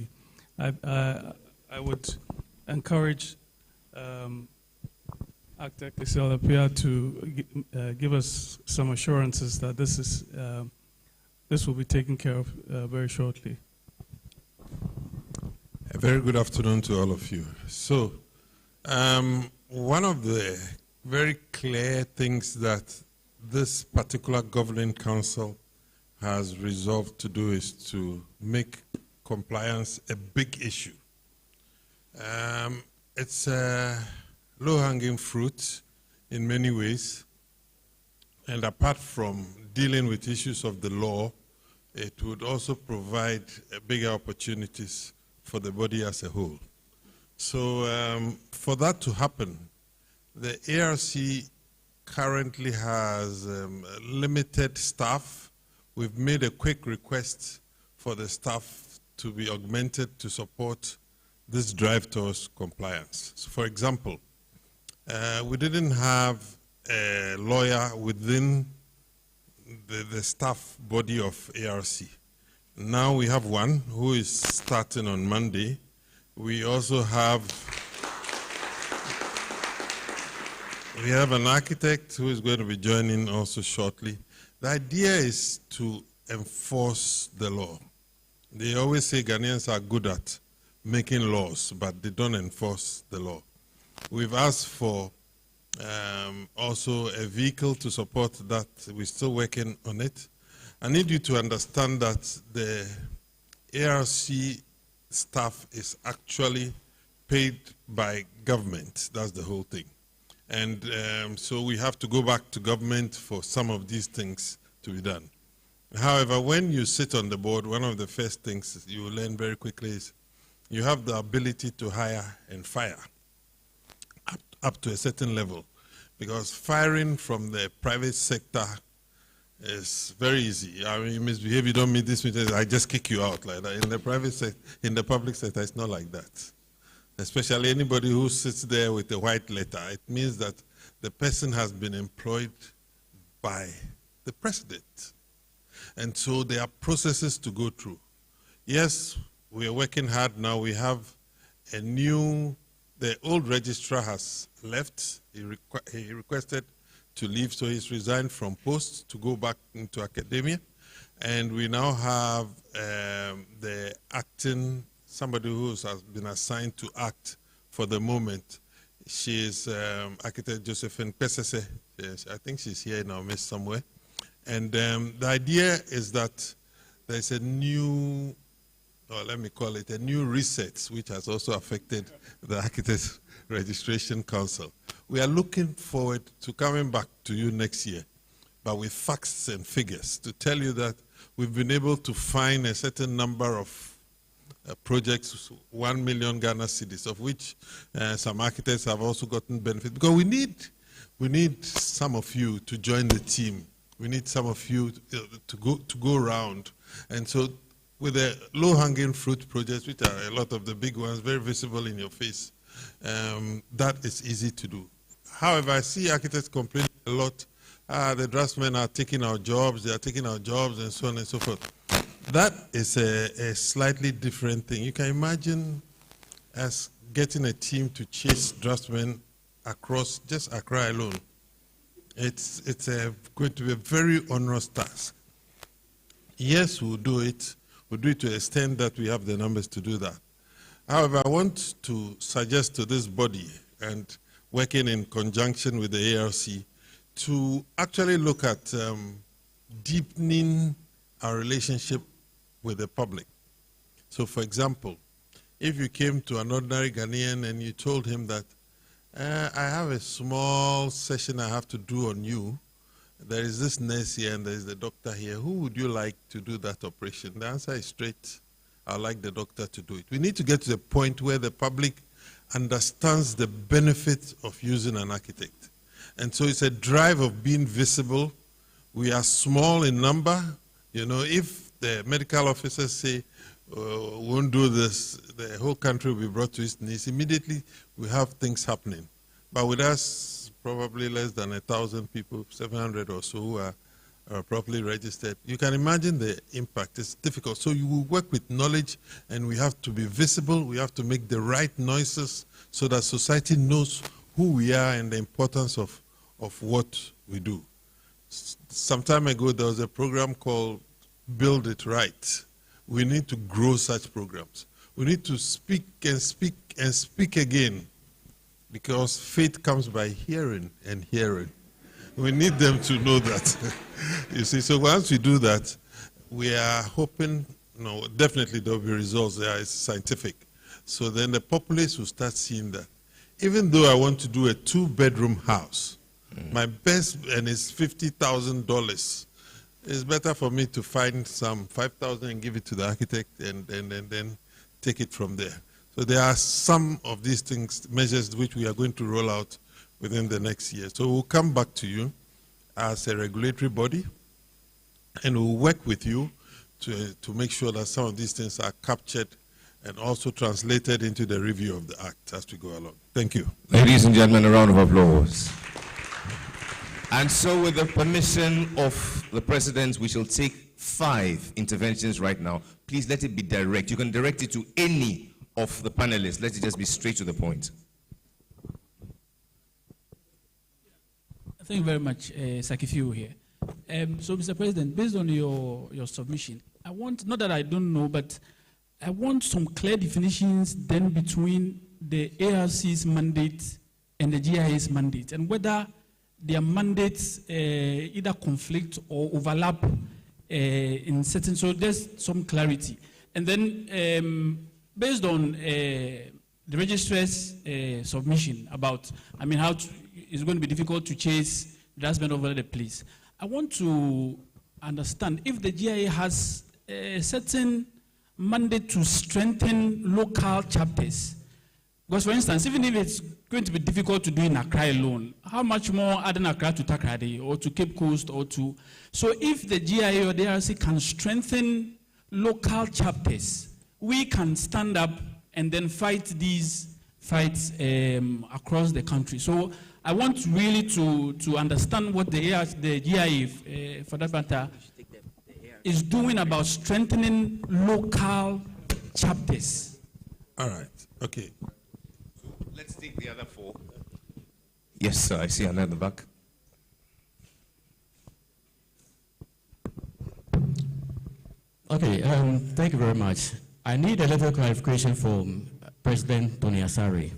I would encourage Architect Iselapia to give us some assurances that this will be taken care of very shortly. A very good afternoon to all of you. So, one of the very clear things that this particular governing council has resolved to do is to make compliance a big issue. It's a low-hanging fruit in many ways, and apart from dealing with issues of the law, it would also provide bigger opportunities for the body as a whole. So for that to happen, the ARC currently has limited staff. We've made a quick request for the staff to be augmented to support this drive towards compliance. So for example, we didn't have a lawyer within the staff body of ARC. Now we have one who is starting on Monday. We also have an architect who is going to be joining also shortly. The idea is to enforce the law. They always say Ghanaians are good at making laws, but they don't enforce the law. We've asked for also a vehicle to support that. We're still working on it. I need you to understand that the ARC staff is actually paid by government. That's the whole thing. And so we have to go back to government for some of these things to be done. However, when you sit on the board, one of the first things you will learn very quickly is you have the ability to hire and fire up to a certain level. Because firing from the private sector is very easy. I mean, you misbehave, you don't meet this, I just kick you out like that. In the private sector, in the public sector, it's not like that. Especially anybody who sits there with a white letter, it means that the person has been employed by the president. And so there are processes to go through. Yes, we are working hard now. We have a new, the old registrar has left. He requested to leave, so he's resigned from post to go back into academia. And we now have the acting, somebody who has been assigned to act for the moment. She is Architect Josephine Pesese. Yes, I think she's here in our midst somewhere. And the idea is that there's a new, or let me call it a new reset, which has also affected the Architects Registration Council. We are looking forward to coming back to you next year, but with facts and figures to tell you that we've been able to find a certain number of projects, 1 million Ghana cedis, of which some architects have also gotten benefit. Because we need some of you to join the team. We need some of you to go around. And so with the low-hanging fruit projects, which are a lot of the big ones, very visible in your face, that is easy to do. However, I see architects complaining a lot. The draftsmen are taking our jobs, they are taking our jobs, and so on and so forth. That is a slightly different thing. You can imagine as getting a team to chase draftsmen across just Accra alone. It's going to be a very onerous task. Yes, we'll do it. We'll do it to the extent that we have the numbers to do that. However, I want to suggest to this body, and working in conjunction with the ARC, to actually look at deepening our relationship with the public. So, for example, if you came to an ordinary Ghanaian and you told him that, I have a small session I have to do on you, there is this nurse here and there is the doctor here, who would you like to do that operation? The answer is straight, I'd like the doctor to do it. We need to get to the point where the public understands the benefit of using an architect. And so it's a drive of being visible. We are small in number. You know, if the medical officers say, won't do this, the whole country will be brought to its knees. Immediately, we have things happening. But with us, probably less than 1,000 people, 700 or so, who are properly registered, you can imagine the impact. It's difficult. So you will work with knowledge, and we have to be visible. We have to make the right noises so that society knows who we are and the importance of what we do. Some time ago, there was a program called Build It Right. We need to grow such programs. We need to speak and speak and speak again, because faith comes by hearing and hearing. We need them to know that. You see, so once we do that, we are hoping, definitely there will be results there. It's scientific. So then the populace will start seeing that. Even though I want to do a 2-bedroom house, my best, and it's $50,000. It's better for me to find some 5,000 and give it to the architect and then take it from there. So there are some of these things, measures which we are going to roll out within the next year. So we'll come back to you as a regulatory body, and we'll work with you to make sure that some of these things are captured and also translated into the review of the Act as we go along. Thank you. Ladies and gentlemen, a round of applause. And so with the permission of the President, we shall take 5 interventions right now. Please let it be direct. You can direct it to any of the panelists. Let it just be straight to the point. Thank you very much, Sakifiu here. So, Mr. President, based on your submission, I want, not that I don't know, but I want some clear definitions then between the ARC's mandate and the GIA's mandate, and whether their mandates either conflict or overlap in certain, so there's some clarity. And then based on the registrar's submission about, how it's going to be difficult to chase draftsmen over the place. I want to understand if the GIA has a certain mandate to strengthen local chapters. Because, for instance, even if it's going to be difficult to do in Accra alone, how much more adding Accra to Takrady or to Cape Coast or to... So if the GIA or the RC can strengthen local chapters, we can stand up and then fight these fights across the country. So I want really to understand what the GIA, for that matter, is doing about strengthening local chapters. All right, okay. Let's take the other 4. Yes, sir, I see another in the back. Okay, thank you very much. I need a little clarification from President Tony Asari.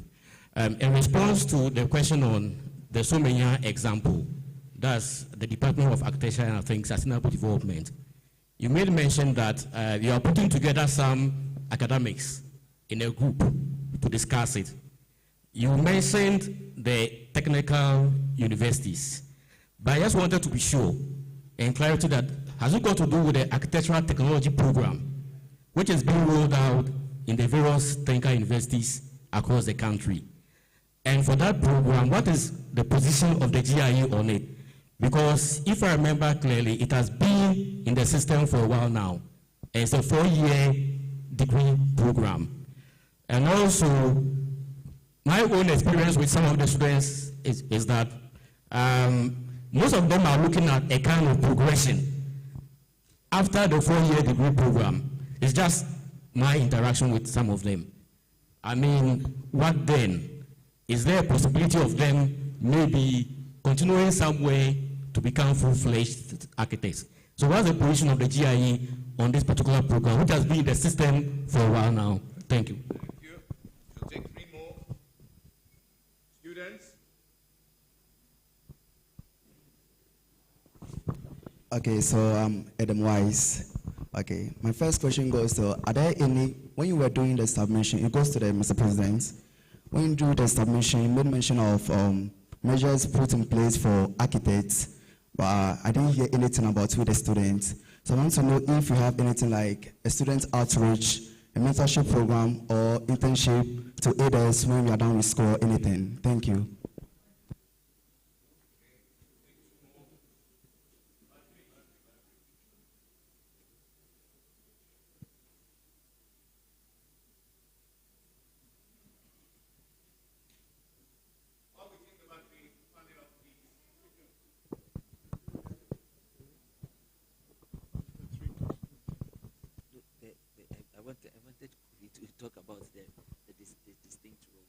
In response to the question on the Somenya example, that's the Department of Architecture and I think Sustainable Development. You made mention that you are putting together some academics in a group to discuss it. You mentioned the technical universities, but I just wanted to be sure and clarity that has it got to do with the architectural technology program, which is being rolled out in the various technical universities across the country. And for that program, what is the position of the GIE on it? Because if I remember clearly, it has been in the system for a while now. It's a 4-year degree program. And also, my own experience with some of the students is that most of them are looking at a kind of progression after the 4-year degree program. It's just my interaction with some of them. I mean, what then? Is there a possibility of them maybe continuing some way to become full-fledged architects? So what's the position of the GIE on this particular program, which has been in the system for a while now? Thank you. Thank you. We'll take 3 more students. Okay, so Adam Wise. Okay, my first question goes to, are there any, when you were doing the submission, it goes to the Mr. President, when you do the submission, you made mention of measures put in place for architects, but I didn't hear anything about with the students. So I want to know if you have anything like a student outreach, a mentorship program, or internship to aid us when we are done with school or anything. Thank you. I wanted to talk about the distinct roles.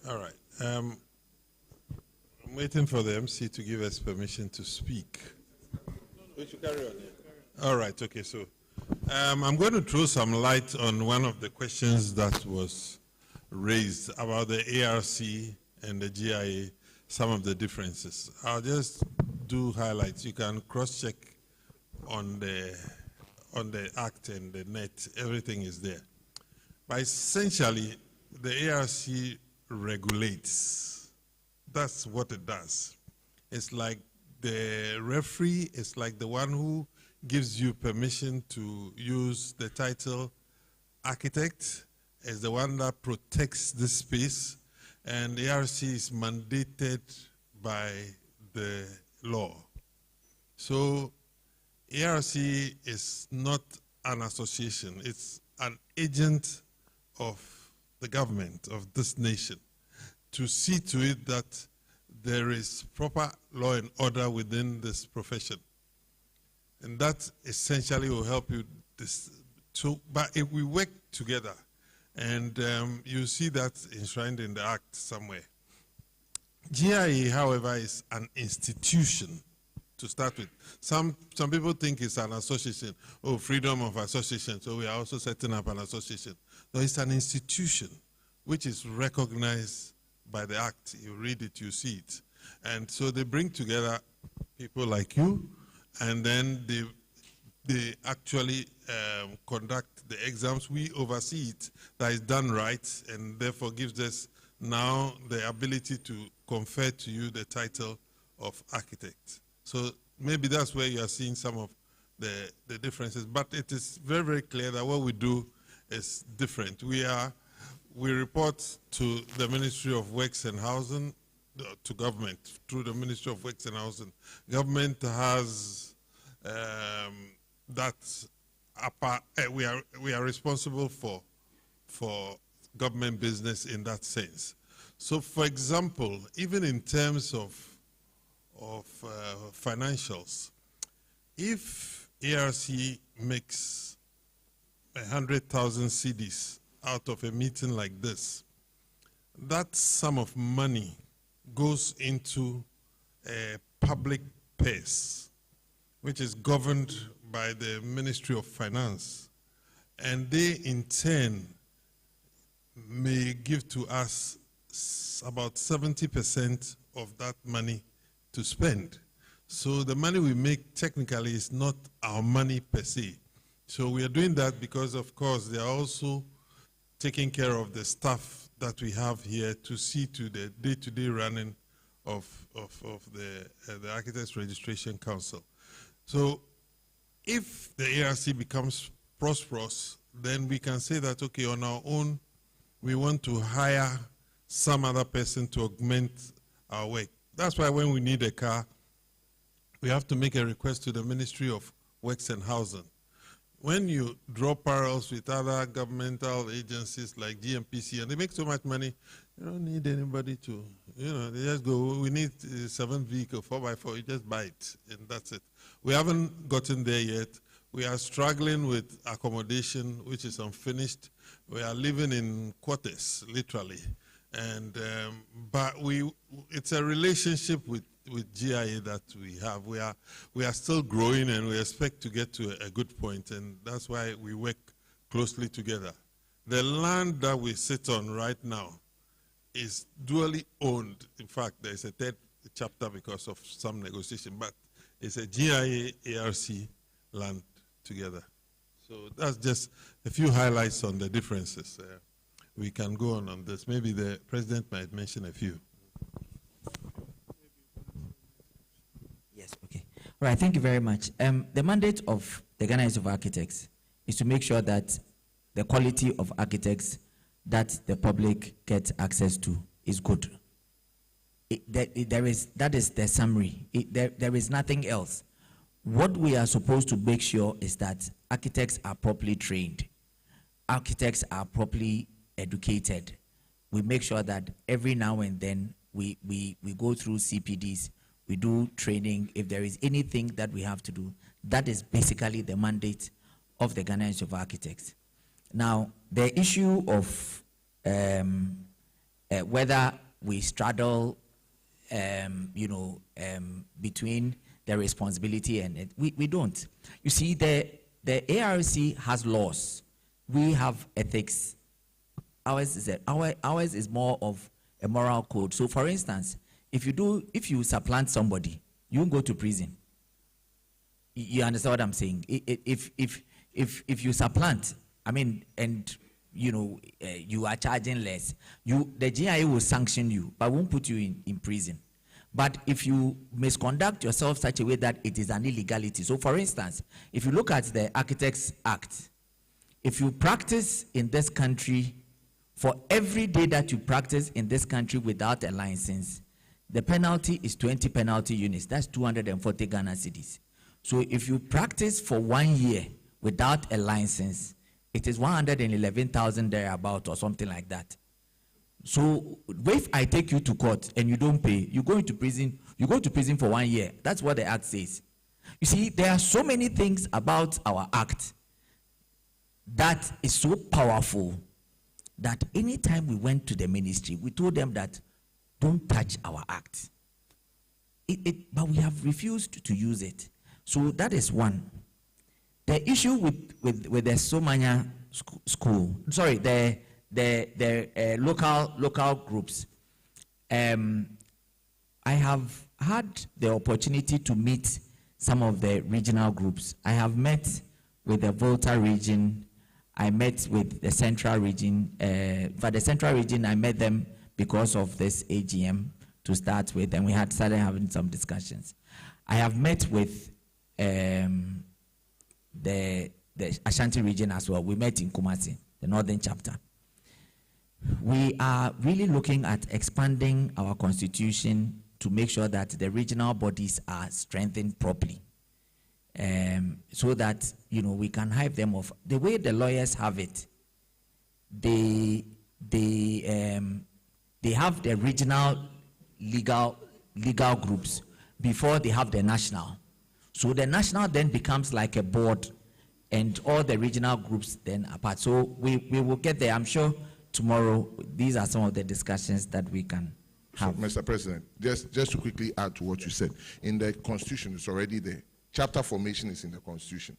All right. I'm waiting for the MC to give us permission to speak. We should carry on. Yeah. All right. Okay. So I'm going to throw some light on one of the questions that was raised about the ARC and the GIA, some of the differences. I'll just do highlights. You can cross-check on the Act and the net. Everything is there. But essentially, the ARC regulates. That's what it does. It's like the referee, it's like the one who gives you permission to use the title architect, is the one that protects this space, and the ARC is mandated by the law. So ARC is not an association, it's an agent of the government of this nation to see to it that there is proper law and order within this profession. And that essentially will help you. But if we work together, and you see that enshrined in the Act somewhere. GIA, however, is an institution to start with. Some people think it's an association, oh, freedom of association, so we are also setting up an association. No, it's an institution which is recognized by the Act. You read it, you see it. And so they bring together people like you, and then they actually conduct the exams. We oversee it, that is done right, and therefore gives us now the ability to confer to you the title of architect. So maybe that's where you are seeing some of the differences. But it is very, very clear that what we do is different. We report to the Ministry of Works and Housing, to government, through the Ministry of Works and Housing. Government has we are responsible for government business in that sense. So, for example, even in terms of financials, if ARC makes 100,000 cedis out of a meeting like this, that sum of money goes into a public purse, which is governed by the Ministry of Finance, and they in turn may give to us about 70% of that money to spend. So the money we make technically is not our money per se. So we are doing that because, of course, they are also taking care of the staff that we have here to see to the day-to-day running of the Architects Registration Council. So if the ARC becomes prosperous, then we can say that, okay, on our own, we want to hire some other person to augment our work. That's why when we need a car, we have to make a request to the Ministry of Works and Housing. When you draw parallels with other governmental agencies like GMPC, and they make so much money, you don't need anybody to, they just go, we need 7 vehicle, 4x4, you just buy it, and that's it. We haven't gotten there yet. We are struggling with accommodation, which is unfinished. We are living in quarters, literally. And, but it's a relationship with GIA that we have. We are still growing, and we expect to get to a good point, and that's why we work closely together. The land that we sit on right now is dually owned. In fact, there's a third chapter because of some negotiation, but it's a GIA ARC land together. So that's just a few highlights on the differences. We can go on this. Maybe the president might mention a few. Yes, okay. All right, thank you very much. The mandate of the Ghana Institute of Architects is to make sure that the quality of architects that the public gets access to is good. That is the summary. There is nothing else. What we are supposed to make sure is that architects are properly trained. Architects are properly educated. We make sure that every now and then we go through CPDs, we do training. If there is anything that we have to do, that is basically the mandate of the Ghana Institute of Architects. Now, the issue of whether we straddle, between the responsibility and it, we don't. You see, the ARC has laws. We have ethics. Ours is more of a moral code. So, for instance, if you supplant somebody, you won't go to prison. You understand what I'm saying? If you supplant, I mean, and you are charging less, the GIA will sanction you, but won't put you in prison. But if you misconduct yourself such a way that it is an illegality. So, for instance, if you look at the Architects Act, if you practice in this country, for every day that you practice in this country without a license, the penalty is 20 penalty units. That's 240 Ghana cedis. So if you practice for 1 year without a license, it is 111,000 thereabout or something like that. So if I take you to court and you don't pay, you go into prison. You go to prison for 1 year. That's what the act says. You see, there are so many things about our act that is so powerful that anytime we went to the ministry, we told them that don't touch our act. But we have refused to use it. So that is one. The issue with the Somanya school, sorry, the local groups. I have had the opportunity to meet some of the regional groups. I have met with the Volta region. I met with the Central region. For the Central region, I met them because of this AGM to start with, and we had started having some discussions. I have met with the Ashanti region as well. We met in Kumasi, the northern chapter. We are really looking at expanding our constitution to make sure that the regional bodies are strengthened properly, so that we can hive them off. The way the lawyers have it, they have the regional legal groups before they have the national. So the national then becomes like a board, and all the regional groups then are part. So we will get there. I'm sure tomorrow these are some of the discussions that we can have. So, Mr. President, just to quickly add to what you said, in the Constitution, it's already there. Chapter formation is in the Constitution.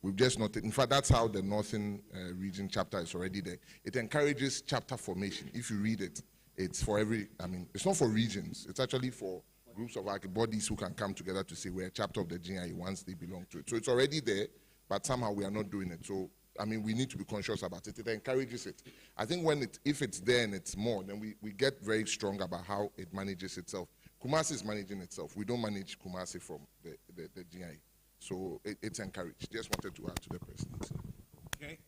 We've just not, in fact, that's how the Northern Region chapter is already there. It encourages chapter formation. If you read it, it's for every, I mean, it's not for regions. It's actually for groups of bodies who can come together to say we're a chapter of the GIA once they belong to it. So it's already there, but somehow we are not doing it. So, I mean, we need to be conscious about it. It encourages it. I think if it's there and it's more, then we get very strong about how it manages itself. Kumasi is managing itself. We don't manage Kumasi from the GIA. So it's encouraged. Just wanted to add to the president. Okay.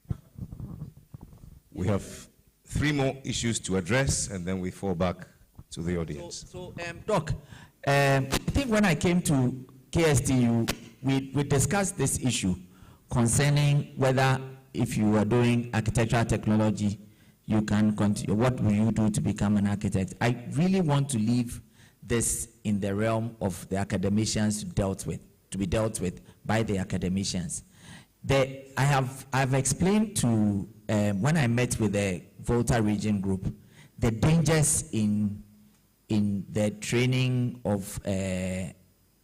We have 3 more issues to address, and then we fall back to the audience. Doc, I think when I came to KSTU, we discussed this issue concerning whether if you are doing architectural technology, you can continue. What will you do to become an architect? I really want to leave this in the realm of the academicians to be dealt with by the academicians. I've explained to, when I met with the Volta Region group, the dangers in the training of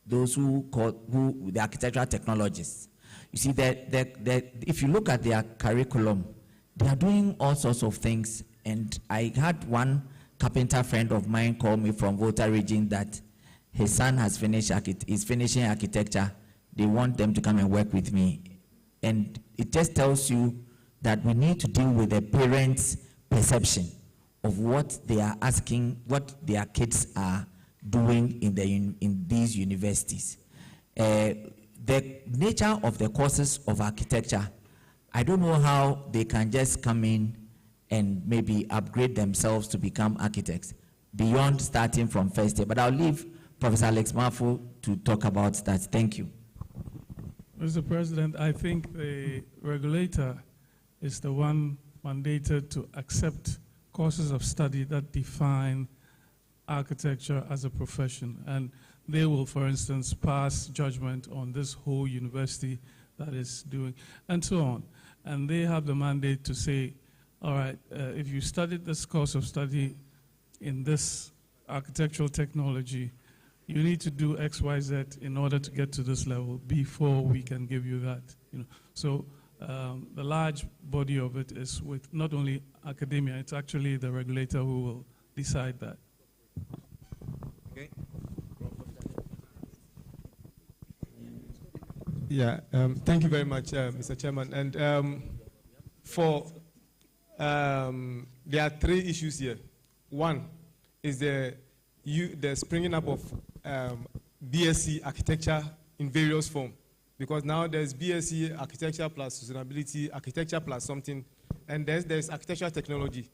those the architectural technologists. You see, if you look at their curriculum, they are doing all sorts of things. And I had one carpenter friend of mine call me from Volta Region that his son is finishing architecture. They want them to come and work with me. And it just tells you that we need to deal with the parents' perception of what they are asking, what their kids are doing in these universities. The nature of the courses of architecture, I don't know how they can just come in and maybe upgrade themselves to become architects beyond starting from first year. But I'll leave Professor Alex Marfo to talk about that. Thank you. Mr. President, I think the regulator is the one mandated to accept courses of study that define architecture as a profession. And they will, for instance, pass judgment on this whole university that is doing, and so on. And they have the mandate to say, all right, if you studied this course of study in this architectural technology, you need to do X, Y, Z in order to get to this level before we can give you that. So the large body of it is with not only academia, it's actually the regulator who will decide that. Okay. Yeah, thank you very much, Mr. Chairman. And there are 3 issues here. One is the springing up of BSc architecture in various forms. Because now there's BSc architecture plus sustainability, architecture plus something, and there's architectural technology.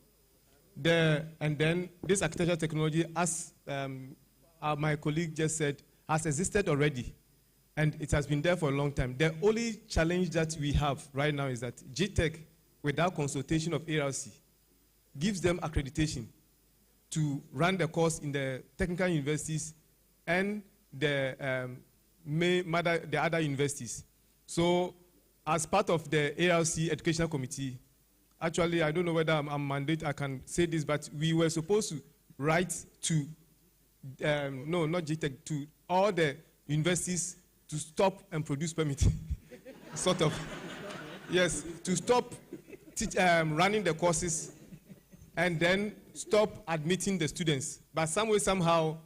And then this architectural technology, as my colleague just said, has existed already. And it has been there for a long time. The only challenge that we have right now is that GTech, without consultation of ARC, gives them accreditation to run the course in the technical universities and the other universities. So, as part of the ARC Educational Committee, actually, I don't know whether I'm mandated, I can say this, but we were supposed to write to, no, not GTech, to all the universities to stop and produce permit, sort of. Yes, to stop running the courses and then stop admitting the students. But some way, somehow,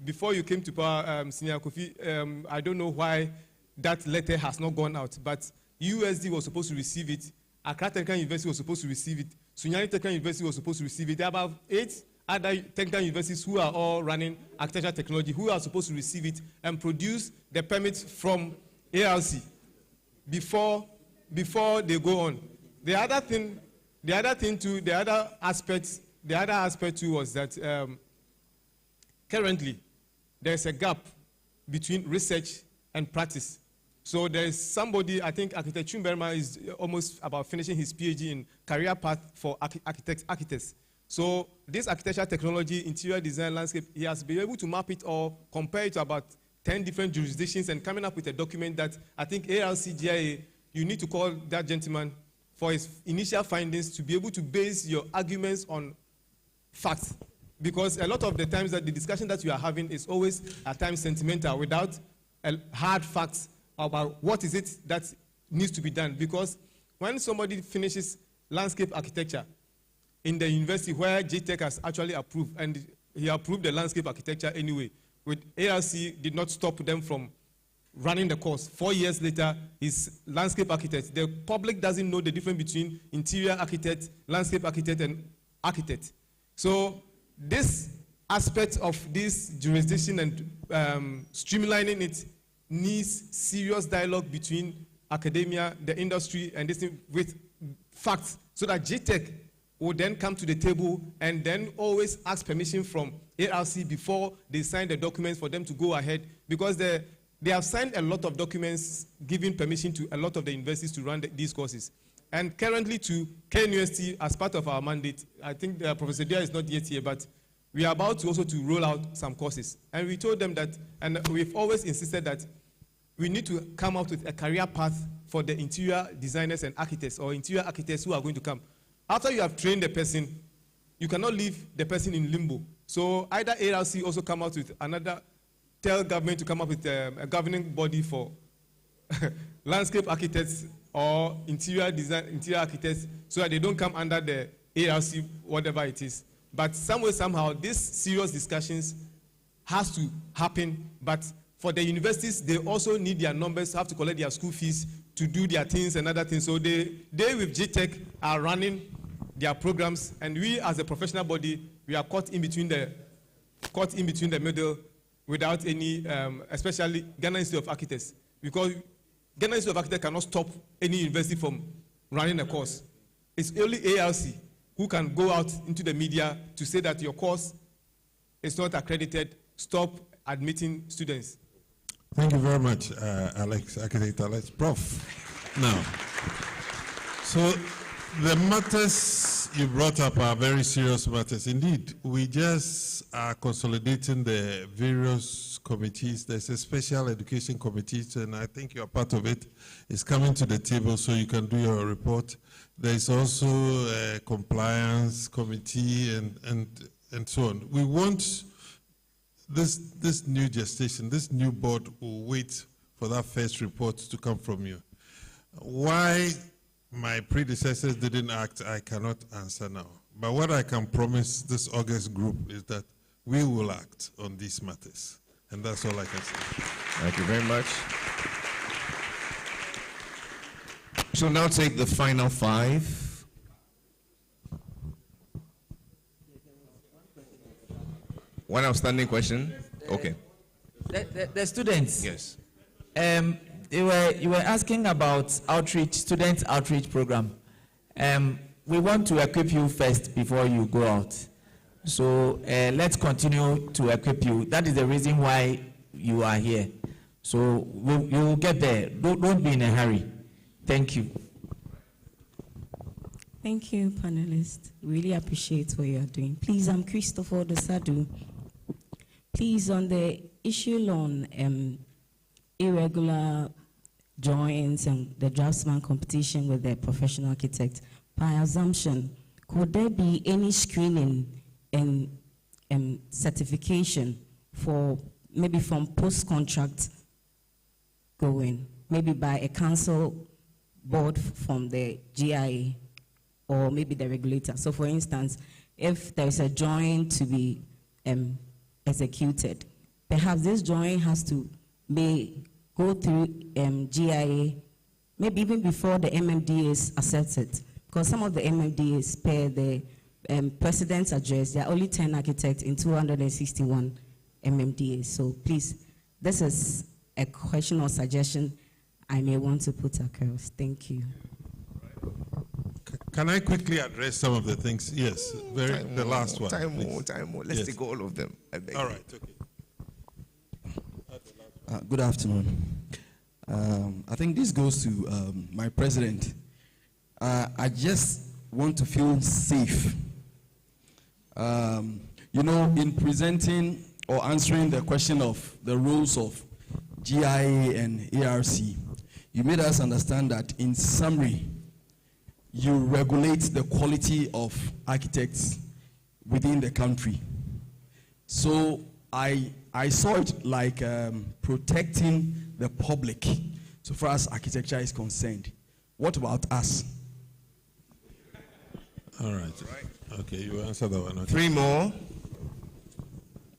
before you came to power, Senior Kofi, I don't know why that letter has not gone out, but USD was supposed to receive it, Accra Technical University was supposed to receive it, Sunyani Technical University was supposed to receive it. There are about 8 other technical universities who are all running architectural technology who are supposed to receive it and produce the permits from ARC before they go on. The other aspect too was that currently there's a gap between research and practice. So there's somebody, I think Architect Chumberma is almost about finishing his PhD in career path for architects. So this architectural technology, interior design, landscape, he has been able to map it all, compare it to about 10 different jurisdictions and coming up with a document that I think ARCGIA, you need to call that gentleman for his initial findings to be able to base your arguments on facts. because a lot of the times that the discussion that you are having is always at times sentimental without hard facts about what is it that needs to be done. Because when somebody finishes landscape architecture in the university where JTech has actually approved, and he approved the landscape architecture anyway, with ARC did not stop them from running the course. 4 years later, he's landscape architect. The public doesn't know the difference between interior architect, landscape architect, and architect. So this aspect of this jurisdiction and streamlining it needs serious dialogue between academia, the industry, and this thing with facts, so that JTech will then come to the table and then always ask permission from ARC before they sign the documents for them to go ahead, because they have signed a lot of documents giving permission to a lot of the universities to run these courses. And currently to KNUST, as part of our mandate, I think Professor Dia is not yet here, but we are about to also to roll out some courses. And we told them that, and we've always insisted that we need to come out with a career path for the interior designers and architects, or interior architects who are going to come. After you have trained the person, you cannot leave the person in limbo. So either ARC also come out with another, tell government to come up with a governing body for landscape architects or interior design, interior architects, so that they don't come under the ARC, whatever it is. But some way, somehow, these serious discussions has to happen. But for the universities, they also need their numbers, have to collect their school fees to do their things and other things. So they with JTech are running their programs, and we as a professional body, we are caught in between the middle without any, especially Ghana Institute of Architects, because Ghana Institute of Architects cannot stop any university from running a course. It's only ARC who can go out into the media to say that your course is not accredited, stop admitting students. Thank you very much, Alex, Architect Alex. Prof. Now, so the matters you brought up are very serious matters. Indeed, we just are consolidating the various committees. There's a special education committee, and I think you're part of it. It's coming to the table so you can do your report. There's also a compliance committee and so on. We want this new gestation, this new board will wait for that first report to come from you. Why my predecessors didn't act, I cannot answer now. But what I can promise this August group is that we will act on these matters. And that's all I can say. Thank you very much. So now take the final 5. One outstanding question? Okay. The students. Yes. You were asking about outreach, student outreach program. We want to equip you first before you go out. So let's continue to equip you. That is the reason why you are here. So you'll get there. Don't be in a hurry. Thank you. Thank you, panelists. Really appreciate what you are doing. Please, I'm Christopher Dosadu. Please, on the issue on irregular joins and the draftsman competition with the professional architect, by assumption, could there be any screening and certification for maybe from post-contract going, maybe by a council board from the GIA or maybe the regulator? So for instance, if there is a join to be executed, perhaps this join has to go through GIA, maybe even before the MMDAs accept it. Because some of the MMDAs, per the president's address, there are only 10 architects in 261 MMDAs. So please, this is a question or suggestion I may want to put across. Thank you. Can I quickly address some of the things? Yes, the last one. Time more. Let's take all of them. All right, okay. Good afternoon. I think this goes to my president. I just want to feel safe. You know, in presenting or answering the question of the roles of GIA and ARC, you made us understand that in summary, you regulate the quality of architects within the country. So I saw it like protecting the public, so far as architecture is concerned. What about us? All right. Okay, you answer that one. Okay. 3 more.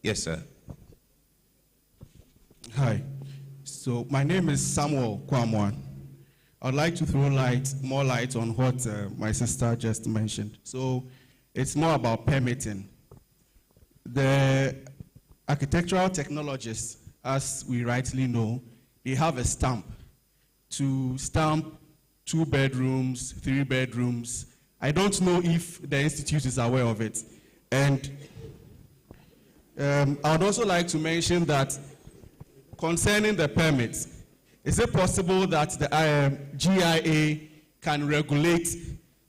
Yes, sir. Hi. So my name is Samuel Kwamwan. I'd like to throw more light on what my sister just mentioned. So it's more about permitting. The architectural technologists, as we rightly know, they have a stamp to stamp 2 bedrooms, 3 bedrooms. I don't know if the institute is aware of it. And I would also like to mention that concerning the permits, is it possible that the GIA can regulate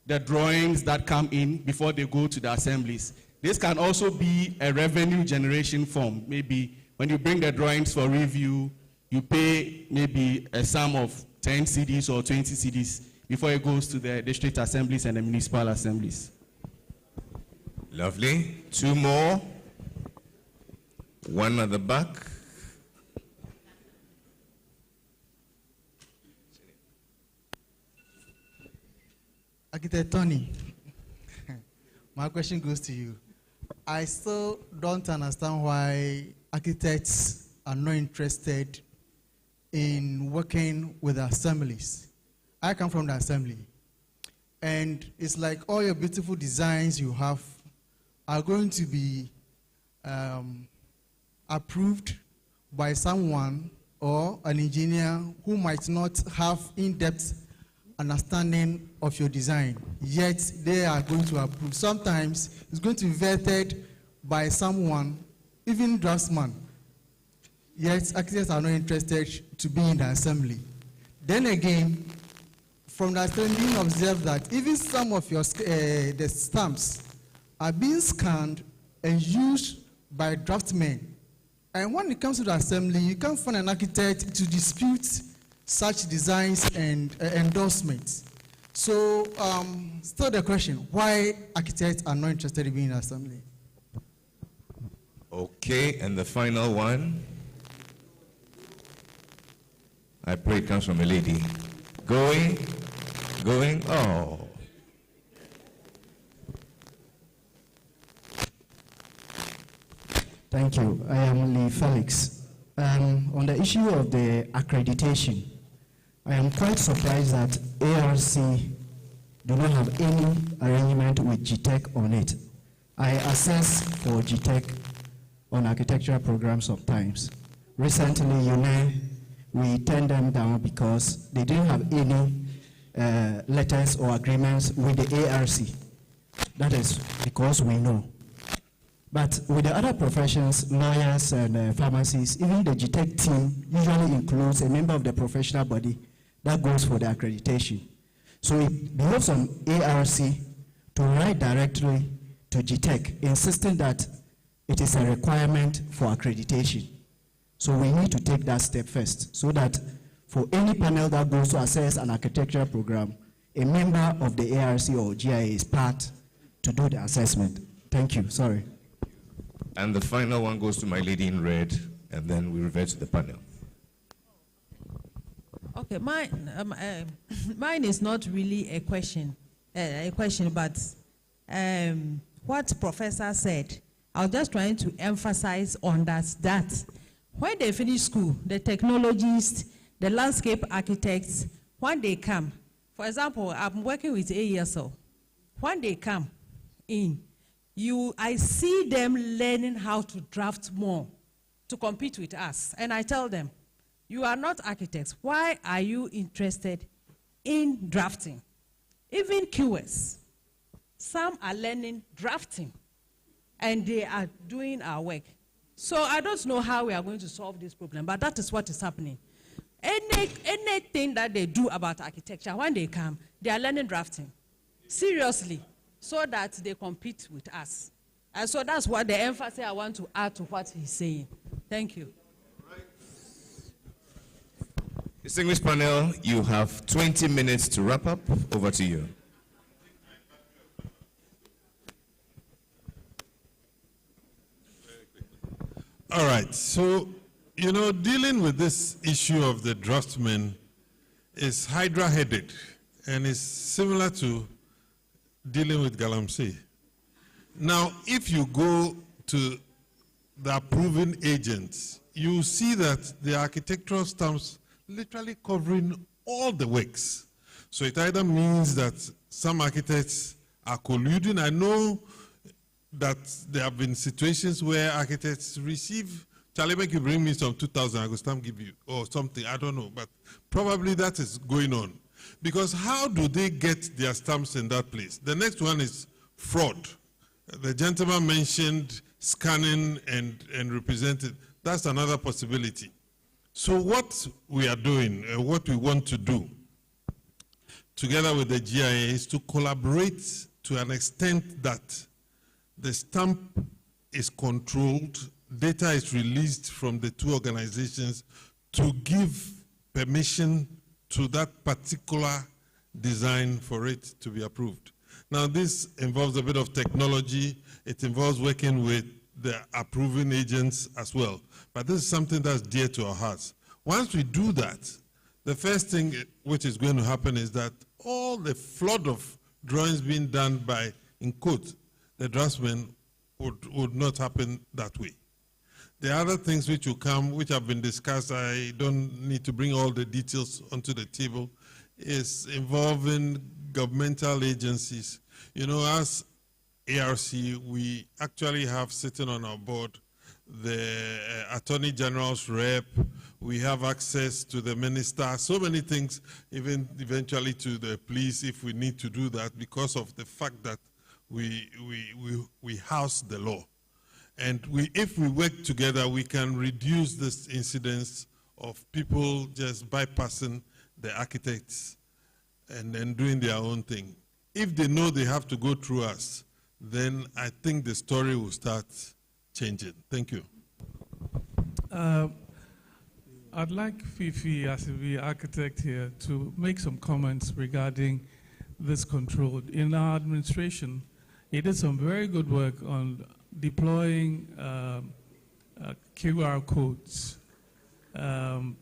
the drawings that come in before they go to the assemblies? This can also be a revenue generation form. Maybe when you bring the drawings for review, you pay maybe a sum of 10 CDs or 20 CDs before it goes to the district assemblies and the municipal assemblies. Lovely. 2 more. 1 at the back. Architect Tony, my question goes to you. I still don't understand why architects are not interested in working with assemblies. I come from the assembly, and it's like all your beautiful designs you have are going to be approved by someone or an engineer who might not have in-depth understanding of your design, yet they are going to approve. Sometimes it's going to be vetted by someone, even draftsman, yet architects are not interested to be in the assembly. Then again, from the assembly, you observe that even some of your the stamps are being scanned and used by draftsmen. And when it comes to the assembly, you can't find an architect to dispute such designs and endorsements. So, still the question, why architects are not interested in being in assembly? Okay, and the final one. I pray it comes from a lady. Going, oh. Thank you. I am Lee Felix. On the issue of the accreditation, I am quite surprised that ARC do not have any arrangement with GTEC on it. I assess for GTEC on architectural programs sometimes. Recently, we turned them down because they didn't have any letters or agreements with the ARC. That is because we know. But with the other professions, lawyers and pharmacists, even the GTEC team usually includes a member of the professional body that goes for the accreditation. So it behoves on ARC to write directly to GTEC, insisting that it is a requirement for accreditation. So we need to take that step first, so that for any panel that goes to assess an architectural program, a member of the ARC or GIA is part to do the assessment. Thank you. Sorry. And the final one goes to my lady in red, and then we revert to the panel. Okay, mine is not really a question, but what Professor said, I was just trying to emphasize on that when they finish school, the technologists, the landscape architects, when they come, for example, I'm working with AESL, when they come in, I see them learning how to draft more to compete with us. And I tell them, you are not architects. Why are you interested in drafting? Even QS, some are learning drafting, and they are doing our work. So I don't know how we are going to solve this problem, but that is what is happening. Anything that they do about architecture, when they come, they are learning drafting. Seriously. So that they compete with us. And so that's what the emphasis I want to add to what he's saying. Thank you. Distinguished panel, you have 20 minutes to wrap up. Over to you. All right, so, you know, dealing with this issue of the draftsman is hydra-headed, and it's similar to dealing with Galamsey. Now, if you go to the approving agents, you see that the architectural stamps literally covering all the works. So it either means that some architects are colluding. I know that there have been situations where architects receive, Charlie, make you bring me some 2,000, I go stamp give you, or something, I don't know, but probably that is going on. Because how do they get their stamps in that place? The next one is fraud. The gentleman mentioned scanning and represented. That's another possibility. So what we are doing, what we want to do, together with the GIA, is to collaborate to an extent that the stamp is controlled, data is released from the two organizations to give permission to that particular design for it to be approved. Now, this involves a bit of technology. It involves working with the approving agents as well. But this is something that's dear to our hearts. Once we do that, the first thing which is going to happen is that all the flood of drawings being done by, in quote, the draftsman would not happen that way. The other things which will come, which have been discussed, I don't need to bring all the details onto the table, is involving governmental agencies. You know, as ARC, we actually have sitting on our board the Attorney General's rep, we have access to the minister, so many things, even eventually to the police if we need to do that because of the fact that we house the law. And if we work together, we can reduce this incidence of people just bypassing the architects and then doing their own thing. If they know they have to go through us, then I think the story will start changing. Thank you. I'd like Fifi, as the architect here, to make some comments regarding this control. In our administration, he did some very good work on deploying QR codes.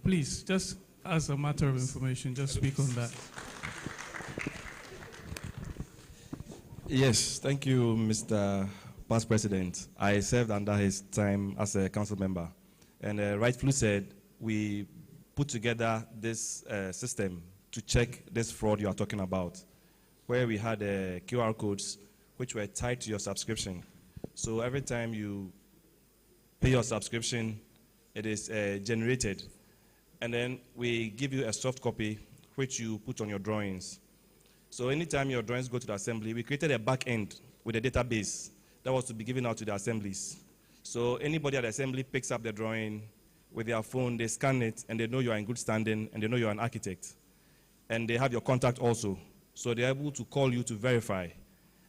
Please, just as a matter of information, just speak on that. Yes, thank you, Mr. Past President. I served under his time as a council member. And rightfully said, we put together this system to check this fraud you are talking about, where we had QR codes which were tied to your subscription. So every time you pay your subscription, it is generated. And then we give you a soft copy which you put on your drawings. So anytime your drawings go to the assembly, we created a back end with a database that was to be given out to the assemblies. So anybody at the assembly picks up the drawing with their phone, they scan it, and they know you are in good standing, and they know you are an architect. And they have your contact also. So they're able to call you to verify.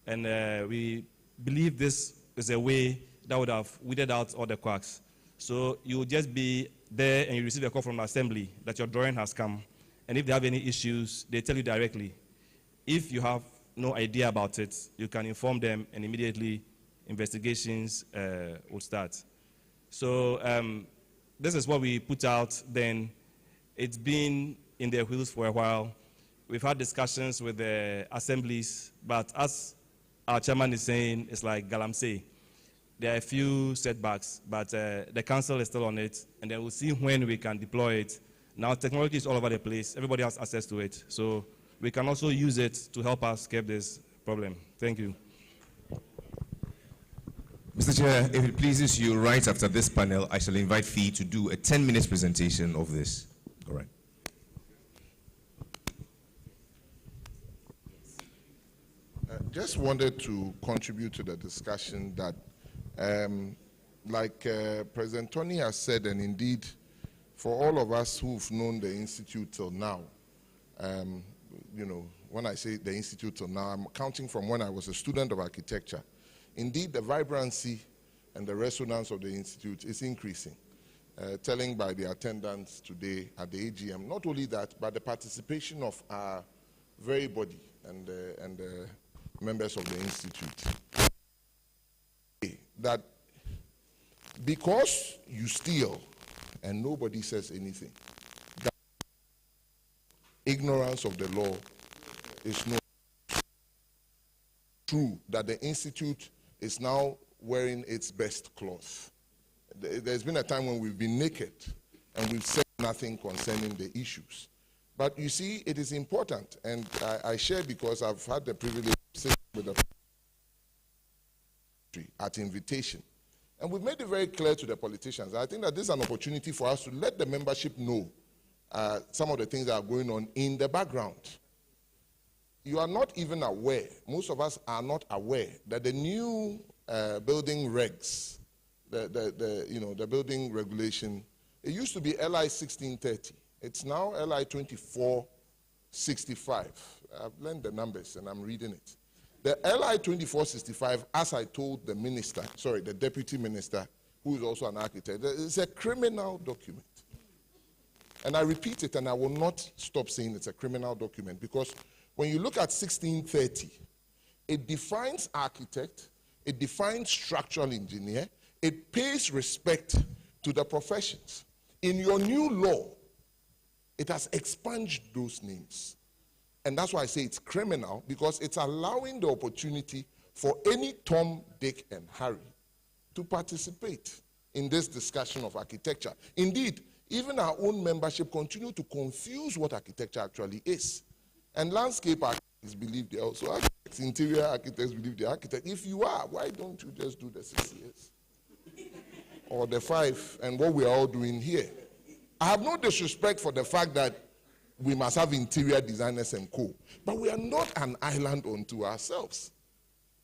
And we believe this is a way that would have weeded out all the quacks. So you would just be there and you receive a call from the assembly that your drawing has come. And if they have any issues, they tell you directly. If you have no idea about it, you can inform them and immediately investigations will start. So this is what we put out then. It's been in their wheels for a while. We've had discussions with the assemblies, but as our chairman is saying, it's like Galamsey. There are a few setbacks, but the council is still on it, and then we'll see when we can deploy it. Now technology is all over the place. Everybody has access to it. So we can also use it to help us curb this problem. Thank you. Mr. Chair, if it pleases you, right after this panel, I shall invite Fee to do a 10-minute presentation of this. All right. Just wanted to contribute to the discussion that, like President Tony has said, and indeed, for all of us who've known the Institute till now, you know, when I say the Institute till now, I'm counting from when I was a student of architecture. Indeed, the vibrancy and the resonance of the Institute is increasing, telling by the attendance today at the AGM. Not only that, but the participation of our very body and the members of the Institute. That because you steal and nobody says anything, that ignorance of the law is not true, that the institute is now wearing its best cloth. There's been a time when we've been naked and we've said nothing concerning the issues. But you see, it is important, and I share because I've had the privilege of sitting with the at invitation. And we've made it very clear to the politicians. I think that this is an opportunity for us to let the membership know some of the things that are going on in the background. You are not even aware, most of us are not aware, that the new building regs, the building regulation, it used to be LI 1630. It's now LI 2465. I've learned the numbers and I'm reading it. The LI 2465, as I told the minister, sorry, the deputy minister, who is also an architect, it's a criminal document. And I repeat it, and I will not stop saying it's a criminal document, because when you look at 1630, it defines architect, it defines structural engineer, it pays respect to the professions. In your new law, it has expunged those names. And that's why I say it's criminal, because it's allowing the opportunity for any Tom, Dick, and Harry to participate in this discussion of architecture. Indeed, even our own membership continue to confuse what architecture actually is. And landscape architects believe they are also architects, interior architects believe they're architects. If you are, why don't you just do the 6 years? Or the 5, and what we are all doing here? I have no disrespect for the fact that we must have interior designers and co. But we are not an island unto ourselves.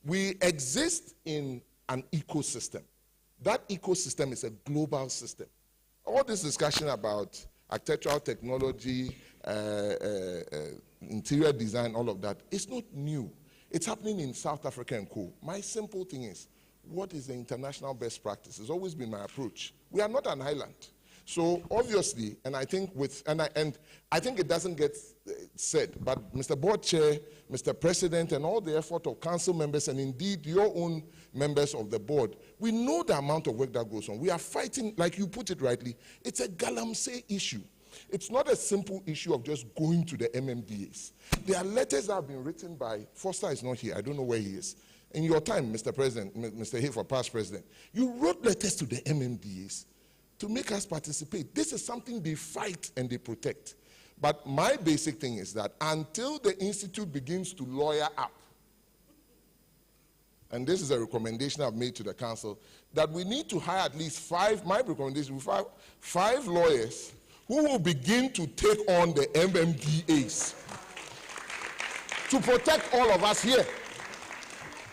We exist in an ecosystem. That ecosystem is a global system. All this discussion about architectural technology, interior design, all of that, it's not new. It's happening in South Africa and co. My simple thing is, what is the international best practice? It's always been my approach. We are not an island. So obviously, and I think I think it doesn't get said, but Mr. Board Chair, Mr. President, and all the effort of council members, and indeed your own members of the board, we know the amount of work that goes on. We are fighting, like you put it rightly, it's a galamsey issue. It's not a simple issue of just going to the MMDAs. There are letters that have been written by, Foster is not here, I don't know where he is. In your time, Mr. President, Mr. Hafer, past president, you wrote letters to the MMDAs to make us participate. This is something they fight and they protect. But my basic thing is that until the institute begins to lawyer up, and this is a recommendation I've made to the council, that we need to hire at least 5, my recommendation, 5 lawyers who will begin to take on the MMDAs to protect all of us here.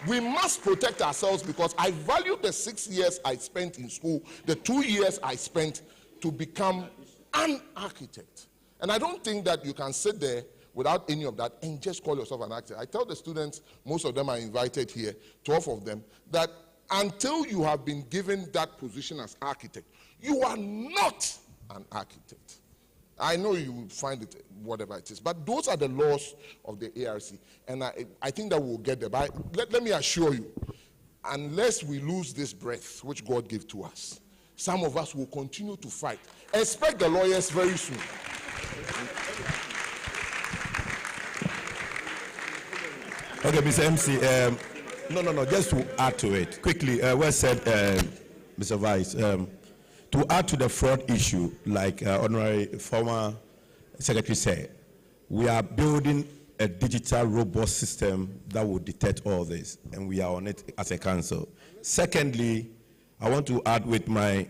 We must protect ourselves, because I value the 6 years I spent in school, the 2 years I spent to become an architect. And I don't think that you can sit there without any of that and just call yourself an architect. I tell the students, most of them are invited here, 12 of them, that until you have been given that position as architect, you are not an architect. I know you will find it whatever it is, but those are the laws of the ARC, and I think that we'll get there. But let me assure you, unless we lose this breath which God gave to us, some of us will continue to fight. Expect the lawyers very soon. Okay, Mr. MC, no, just to add to it quickly, well said, Mr. Vice. To add to the fraud issue, like Honorary former Secretary said, we are building a digital robust system that will detect all this, and we are on it as a council. Secondly, I want to add with my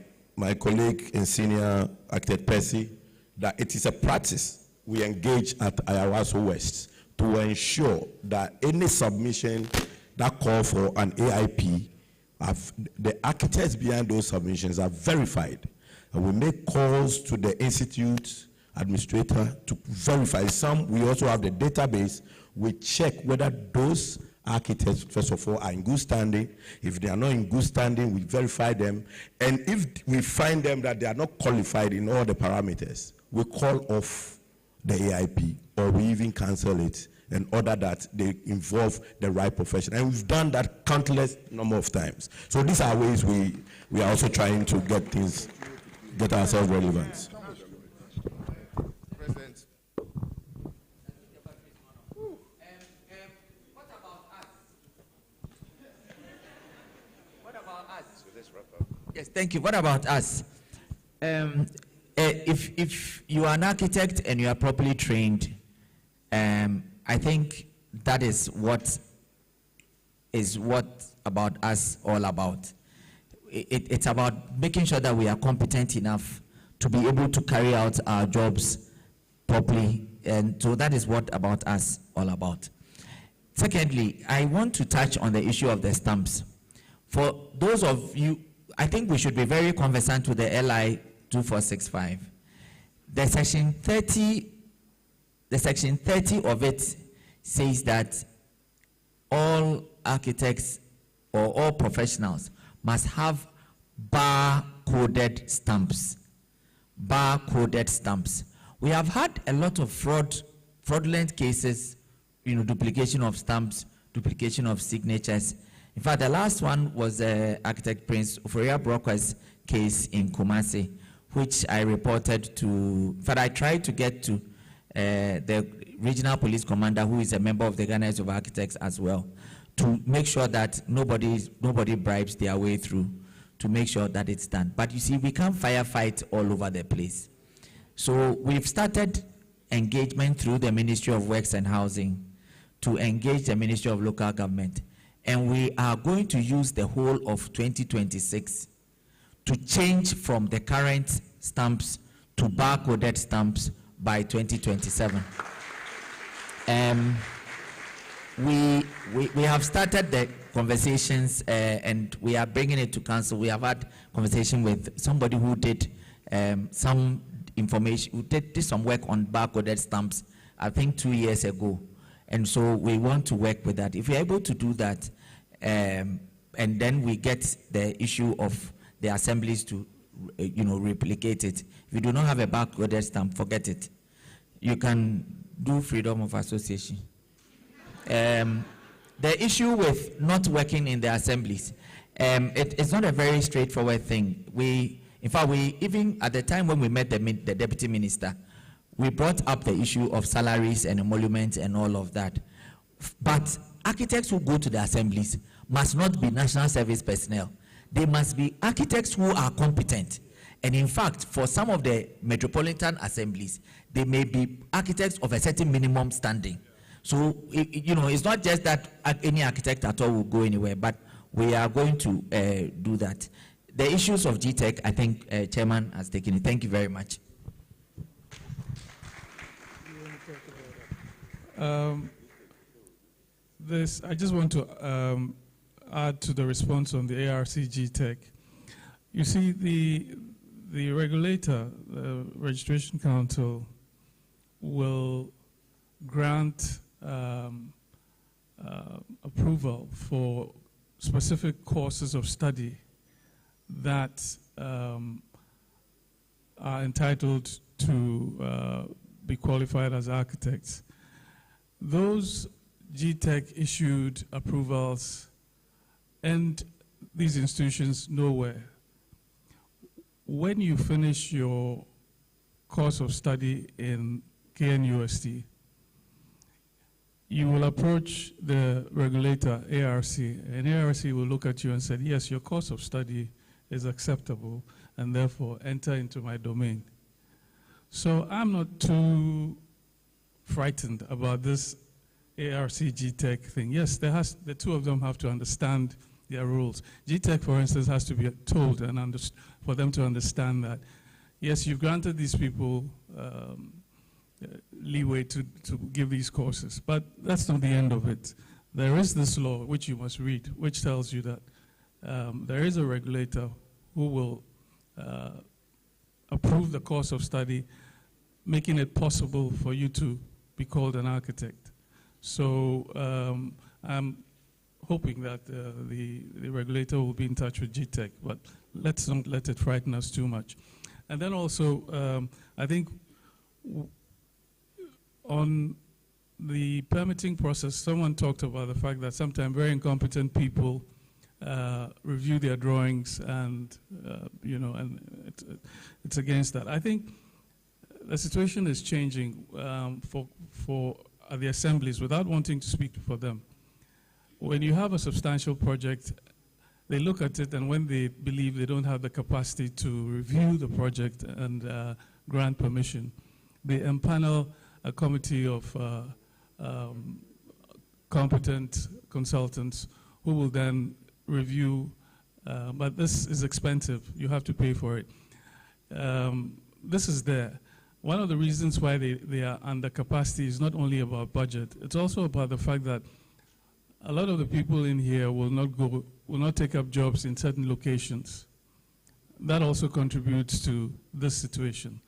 colleague and senior architect Percy that it is a practice we engage at Ayawaso West to ensure that any submission that call for an AIP, the architects behind those submissions are verified. And we make calls to the institute administrator to verify. Some, we also have the database. We check whether those architects, first of all, are in good standing. If they are not in good standing, we verify them. And if we find them that they are not qualified in all the parameters, we call off the AIP, or we even cancel it in order that they involve the right profession. And we've done that countless number of times. So these are ways we are also trying to get ourselves relevant. President. What about us? So let's wrap up. Yes, thank you. What about us? If you are an architect and you are properly trained, I think that is what about us all about. It's about making sure that we are competent enough to be able to carry out our jobs properly, and so that is what about us all about. Secondly, I want to touch on the issue of the stamps. For those of you, I think we should be very conversant with the LI 2465. The section 30 of it says that all architects or all professionals must have bar-coded stamps. Bar-coded stamps. We have had a lot of fraudulent cases, duplication of stamps, duplication of signatures. In fact, the last one was architect Prince Oforia Broker's case in Kumasi, which I reported to. In fact, I tried to get to the regional police commander, who is a member of the Ghana Institute of Architects as well, to make sure that nobody bribes their way through, to make sure that it's done. But you see, we can't firefight all over the place. So we've started engagement through the Ministry of Works and Housing to engage the Ministry of Local Government. And we are going to use the whole of 2026 to change from the current stamps to bar-coded stamps by 2027. We have started the conversations and we are bringing it to council. We have had conversation with somebody who did some information, who did some work on bar-coded stamps, I think 2 years ago. And so we want to work with that. If we're able to do that, and then we get the issue of the assemblies to, replicate it. If you do not have a bar-coded stamp, forget it. You can do freedom of association. The issue with not working in the assemblies, it's not a very straightforward thing. In fact, even at the time when we met the deputy minister, we brought up the issue of salaries and emoluments and all of that. But architects who go to the assemblies must not be national service personnel. They must be architects who are competent. And in fact, for some of the metropolitan assemblies, they may be architects of a certain minimum standing. So, it's not just that any architect at all will go anywhere, but we are going to do that. The issues of GTEC, I think Chairman has taken it. Thank you very much. I just want to add to the response on the ARC GTEC. You see, the regulator, the Registration Council, will grant approval for specific courses of study that are entitled to be qualified as architects. Those GTEC issued approvals and these institutions nowhere. When you finish your course of study in KNUST, you will approach the regulator, ARC, and ARC will look at you and say, yes, your course of study is acceptable, and therefore enter into my domain. So I'm not too frightened about this ARC GTEC thing. Yes, the two of them have to understand their rules. GTEC, for instance, has to be told and for them to understand that, yes, you've granted these people leeway to give these courses, but that's not the end of it. There is this law, which you must read, which tells you that there is a regulator who will approve the course of study, making it possible for you to be called an architect. So I'm hoping that the regulator will be in touch with GTEC, but let's not let it frighten us too much. And then also, I think on the permitting process, someone talked about the fact that sometimes very incompetent people review their drawings, and it's against that. I think the situation is changing for the assemblies, without wanting to speak for them. When you have a substantial project, they look at it, and when they believe they don't have the capacity to review the project and grant permission, they empanel a committee of competent consultants who will then review, but this is expensive. You have to pay for it. This is there. One of the reasons why they are under capacity is not only about budget, it's also about the fact that a lot of the people in here will not take up jobs in certain locations. That also contributes to this situation.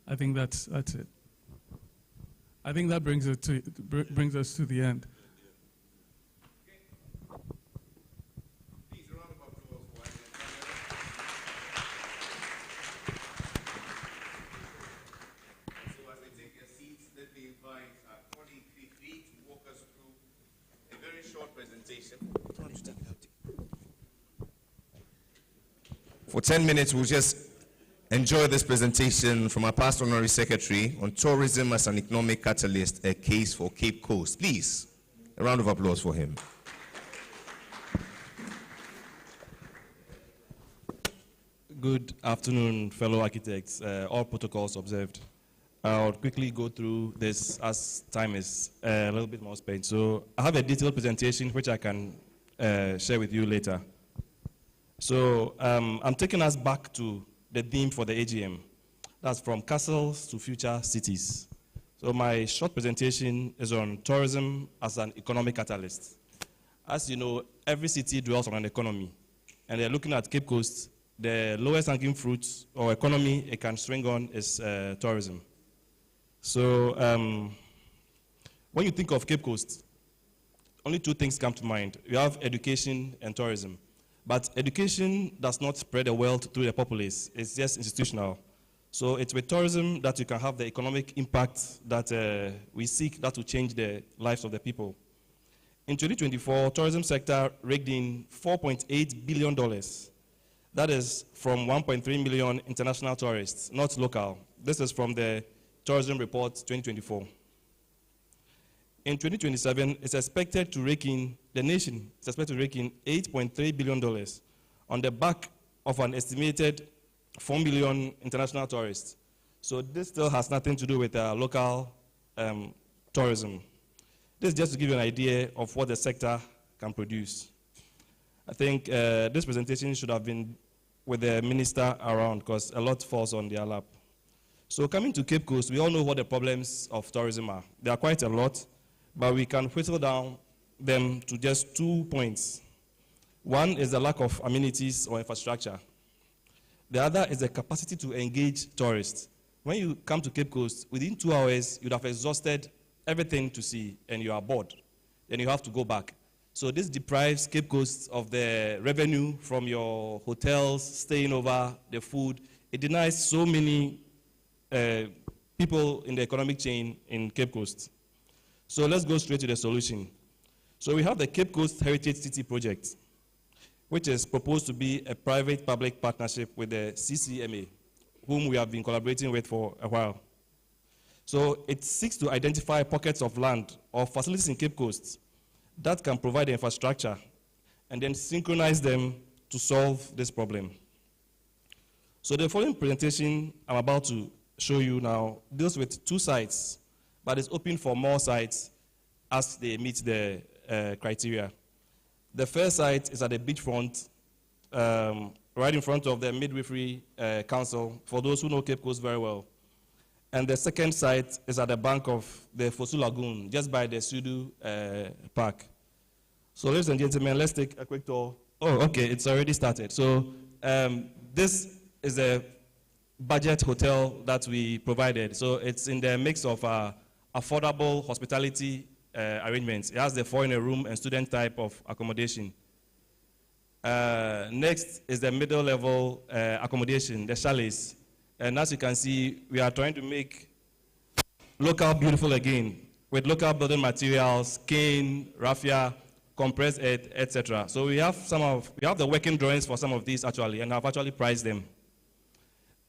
I think that's it. I think that brings us to the end. For 10 minutes, we'll just enjoy this presentation from our past honorary secretary on tourism as an economic catalyst, a case for Cape Coast. Please, a round of applause for him. Good afternoon, fellow architects. All protocols observed. I'll quickly go through this as time is a little bit more spent. So I have a detailed presentation which I can share with you later. So I'm taking us back to the theme for the AGM. That's from castles to future cities. So my short presentation is on tourism as an economic catalyst. As you know, every city dwells on an economy. And they're looking at Cape Coast, the lowest hanging fruit or economy it can swing on is tourism. So when you think of Cape Coast, only two things come to mind. You have education and tourism. But education does not spread the wealth through the populace. It's just institutional. So it's with tourism that you can have the economic impact that we seek, that will change the lives of the people. In 2024, tourism sector raked in $4.8 billion. That is from 1.3 million international tourists, not local. This is from the Tourism Report 2024. In 2027, it's expected to rake in, the nation is expected to rake in $8.3 billion on the back of an estimated 4 million international tourists. So this still has nothing to do with local tourism. This is just to give you an idea of what the sector can produce. I think this presentation should have been with the minister around because a lot falls on their lap. So coming to Cape Coast, we all know what the problems of tourism are. There are quite a lot, but we can whittle down them to just 2 points. One is the lack of amenities or infrastructure. The other is the capacity to engage tourists. When you come to Cape Coast, within 2 hours, you'd have exhausted everything to see, and you are bored. Then you have to go back. So this deprives Cape Coast of the revenue from your hotels, staying over, the food. It denies so many people in the economic chain in Cape Coast. So let's go straight to the solution. So we have the Cape Coast Heritage City Project, which is proposed to be a private-public partnership with the CCMA, whom we have been collaborating with for a while. So it seeks to identify pockets of land or facilities in Cape Coast that can provide the infrastructure and then synchronize them to solve this problem. So the following presentation I'm about to show you now deals with 2 sites, but it's open for more sites as they meet the criteria. The first site is at the beachfront, right in front of the Midwifery Council, for those who know Cape Coast very well. And the second site is at the bank of the Fosu Lagoon, just by the Sudu Park. So ladies and gentlemen, let's take a quick tour. Oh, okay, it's already started. So this is a budget hotel that we provided. So it's in the mix of affordable hospitality arrangements. It has the foreigner-room and student type of accommodation. Next is the middle-level accommodation, the chalets. And as you can see, we are trying to make local beautiful again. with local building materials, cane, raffia, compressed earth, etc. So we have the working drawings for some of these actually, and I've actually priced them.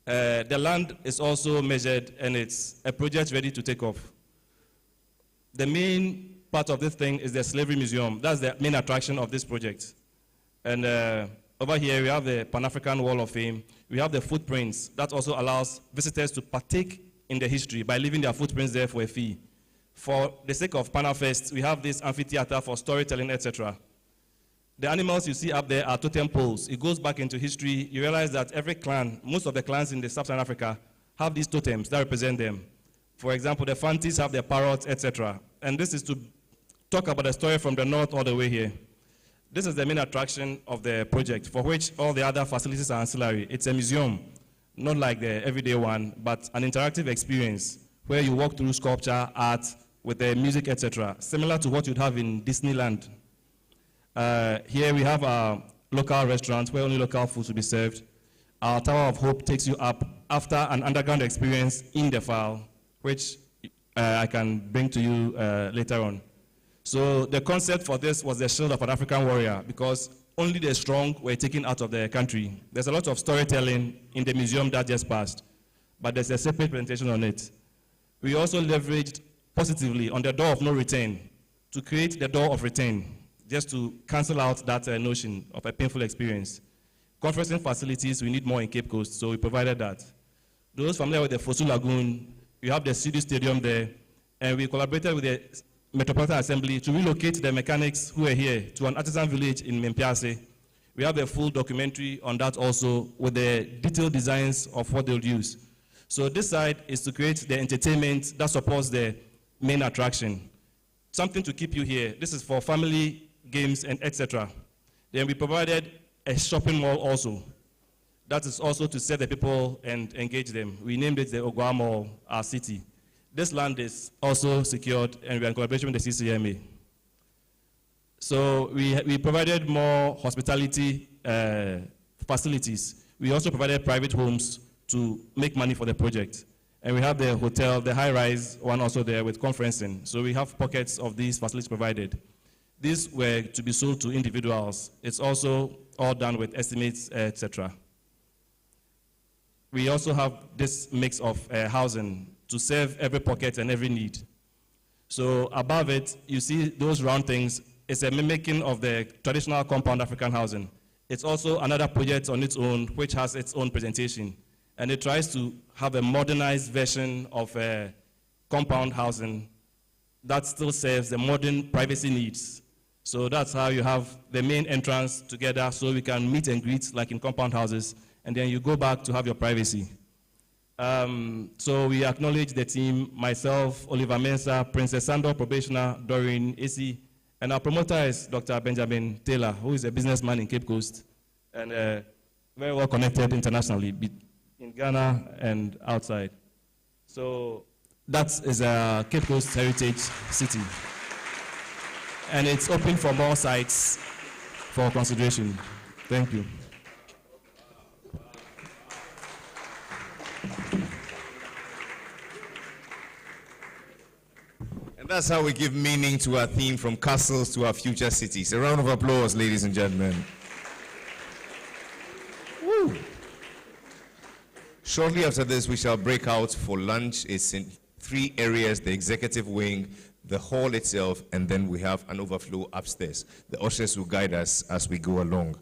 The land is also measured, and it's a project ready to take off. The main part of this thing is the Slavery Museum. That's the main attraction of this project. And over here we have the Pan-African Wall of Fame. We have the footprints. That also allows visitors to partake in the history by leaving their footprints there for a fee. For the sake of Panafest, we have this amphitheater for storytelling, etc. The animals you see up there are totem poles. It goes back into history. You realize that every clan, most of the clans in the sub-Saharan Africa, have these totems that represent them. For example, the Fantis have their parrots, etc. And this is to talk about the story from the north all the way here. This is the main attraction of the project, for which all the other facilities are ancillary. It's a museum, not like the everyday one, but an interactive experience where you walk through sculpture, art, with the music, etc., similar to what you'd have in Disneyland. Here we have a local restaurant where only local food will be served. Our Tower of Hope takes you up after an underground experience in the file, which I can bring to you later on. So the concept for this was the shield of an African warrior, because only the strong were taken out of the country. There's a lot of storytelling in the museum that just passed, but there's a separate presentation on it. We also leveraged positively on the door of no return to create the door of return, just to cancel out that notion of a painful experience. Conferencing facilities, we need more in Cape Coast, so we provided that. Those familiar with the Fosu Lagoon, we have the City Stadium there, and we collaborated with the Metropolitan Assembly to relocate the mechanics who are here to an artisan village in PEMPAMSIE. We have a full documentary on that also with the detailed designs of what they'll use. So this side is to create the entertainment that supports the main attraction. Something to keep you here. This is for family, games, and etc. Then we provided a shopping mall also. That is also to serve the people and engage them. We named it the Ogwa Mall, our city. This land is also secured, and we are in collaboration with the CCMA. So we provided more hospitality facilities. We also provided private homes to make money for the project. And we have the hotel, the high-rise one also there with conferencing. So we have pockets of these facilities provided. These were to be sold to individuals. It's also all done with estimates, etc. We also have this mix of housing to serve every pocket and every need. So above it, you see those round things. It's a mimicking of the traditional compound African housing. It's also another project on its own, which has its own presentation. And it tries to have a modernized version of compound housing that still serves the modern privacy needs. So that's how you have the main entrance together so we can meet and greet like in compound houses, and then you go back to have your privacy. So we acknowledge the team, myself, Oliver Mensah, Princess Sandor, probationer, Doreen, AC, and our promoter is Dr. Benjamin Taylor, who is a businessman in Cape Coast and very well connected internationally, in Ghana and outside. So that is a Cape Coast heritage city. And it's open for more sites for consideration. Thank you. And that's how we give meaning to our theme, from castles to our future cities. A round of applause, ladies and gentlemen. Woo. Shortly after this, we shall break out for lunch. It's in 3 areas: the executive wing, the hall itself, and then we have an overflow upstairs. The ushers will guide us as we go along.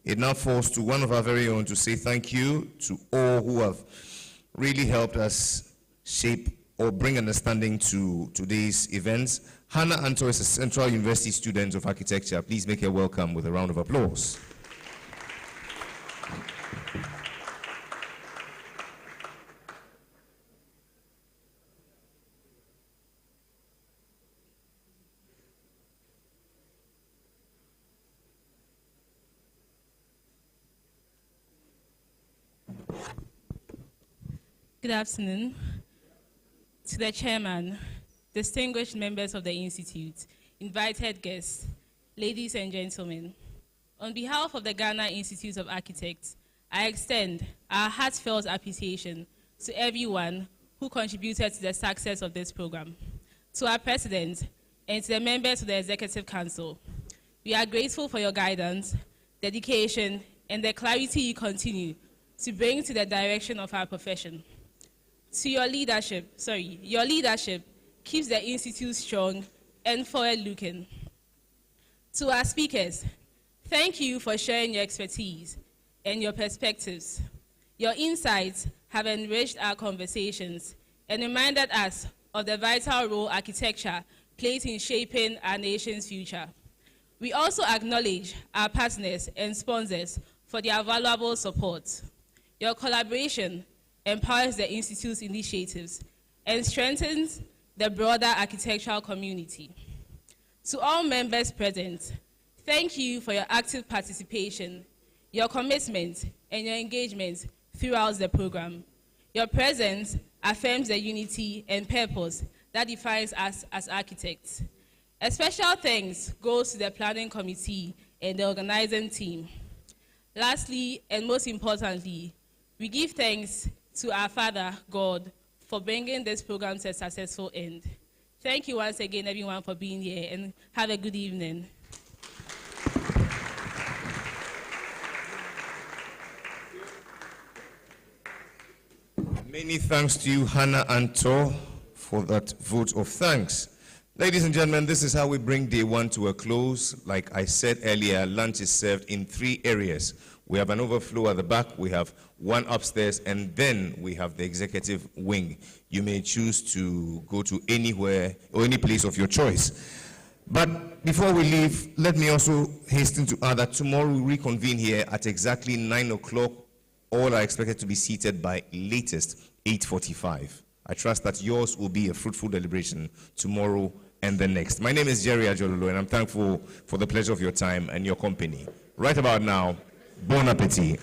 It now falls to one of our very own to say thank you to all who have really helped us shape or bring understanding to today's events. Hannah Anto is a Central University student of architecture. Please make her welcome with a round of applause. Good afternoon. To the chairman, distinguished members of the Institute, invited guests, ladies and gentlemen. On behalf of the Ghana Institute of Architects, I extend our heartfelt appreciation to everyone who contributed to the success of this program. to our President, and to the members of the Executive Council. We are grateful for your guidance, dedication, and the clarity you continue to bring to the direction of our profession. To your leadership keeps the Institute strong and forward-looking. To our speakers, thank you for sharing your expertise and your perspectives. Your insights have enriched our conversations and reminded us of the vital role architecture plays in shaping our nation's future. We also acknowledge our partners and sponsors for their valuable support. Your collaboration empowers the Institute's initiatives and strengthens the broader architectural community. To all members present, thank you for your active participation, your commitment, and your engagement throughout the program. Your presence affirms the unity and purpose that defines us as architects. A special thanks goes to the planning committee and the organizing team. Lastly, and most importantly, we give thanks to our Father, God, for bringing this program to a successful end. Thank you once again, everyone, for being here, and have a good evening. Many thanks to you, Hannah and Tor, for that vote of thanks. Ladies and gentlemen, this is how we bring day one to a close. Like I said earlier, lunch is served in 3 areas. We have an overflow at the back, we have one upstairs, and then we have the executive wing. You may choose to go to anywhere or any place of your choice. But before we leave, let me also hasten to add that tomorrow we reconvene here at exactly 9 o'clock. All are expected to be seated by latest 8:45. I trust that yours will be a fruitful deliberation tomorrow and the next. My name is Jerry Ajololo, and I'm thankful for the pleasure of your time and your company. Right about now, bon appetit.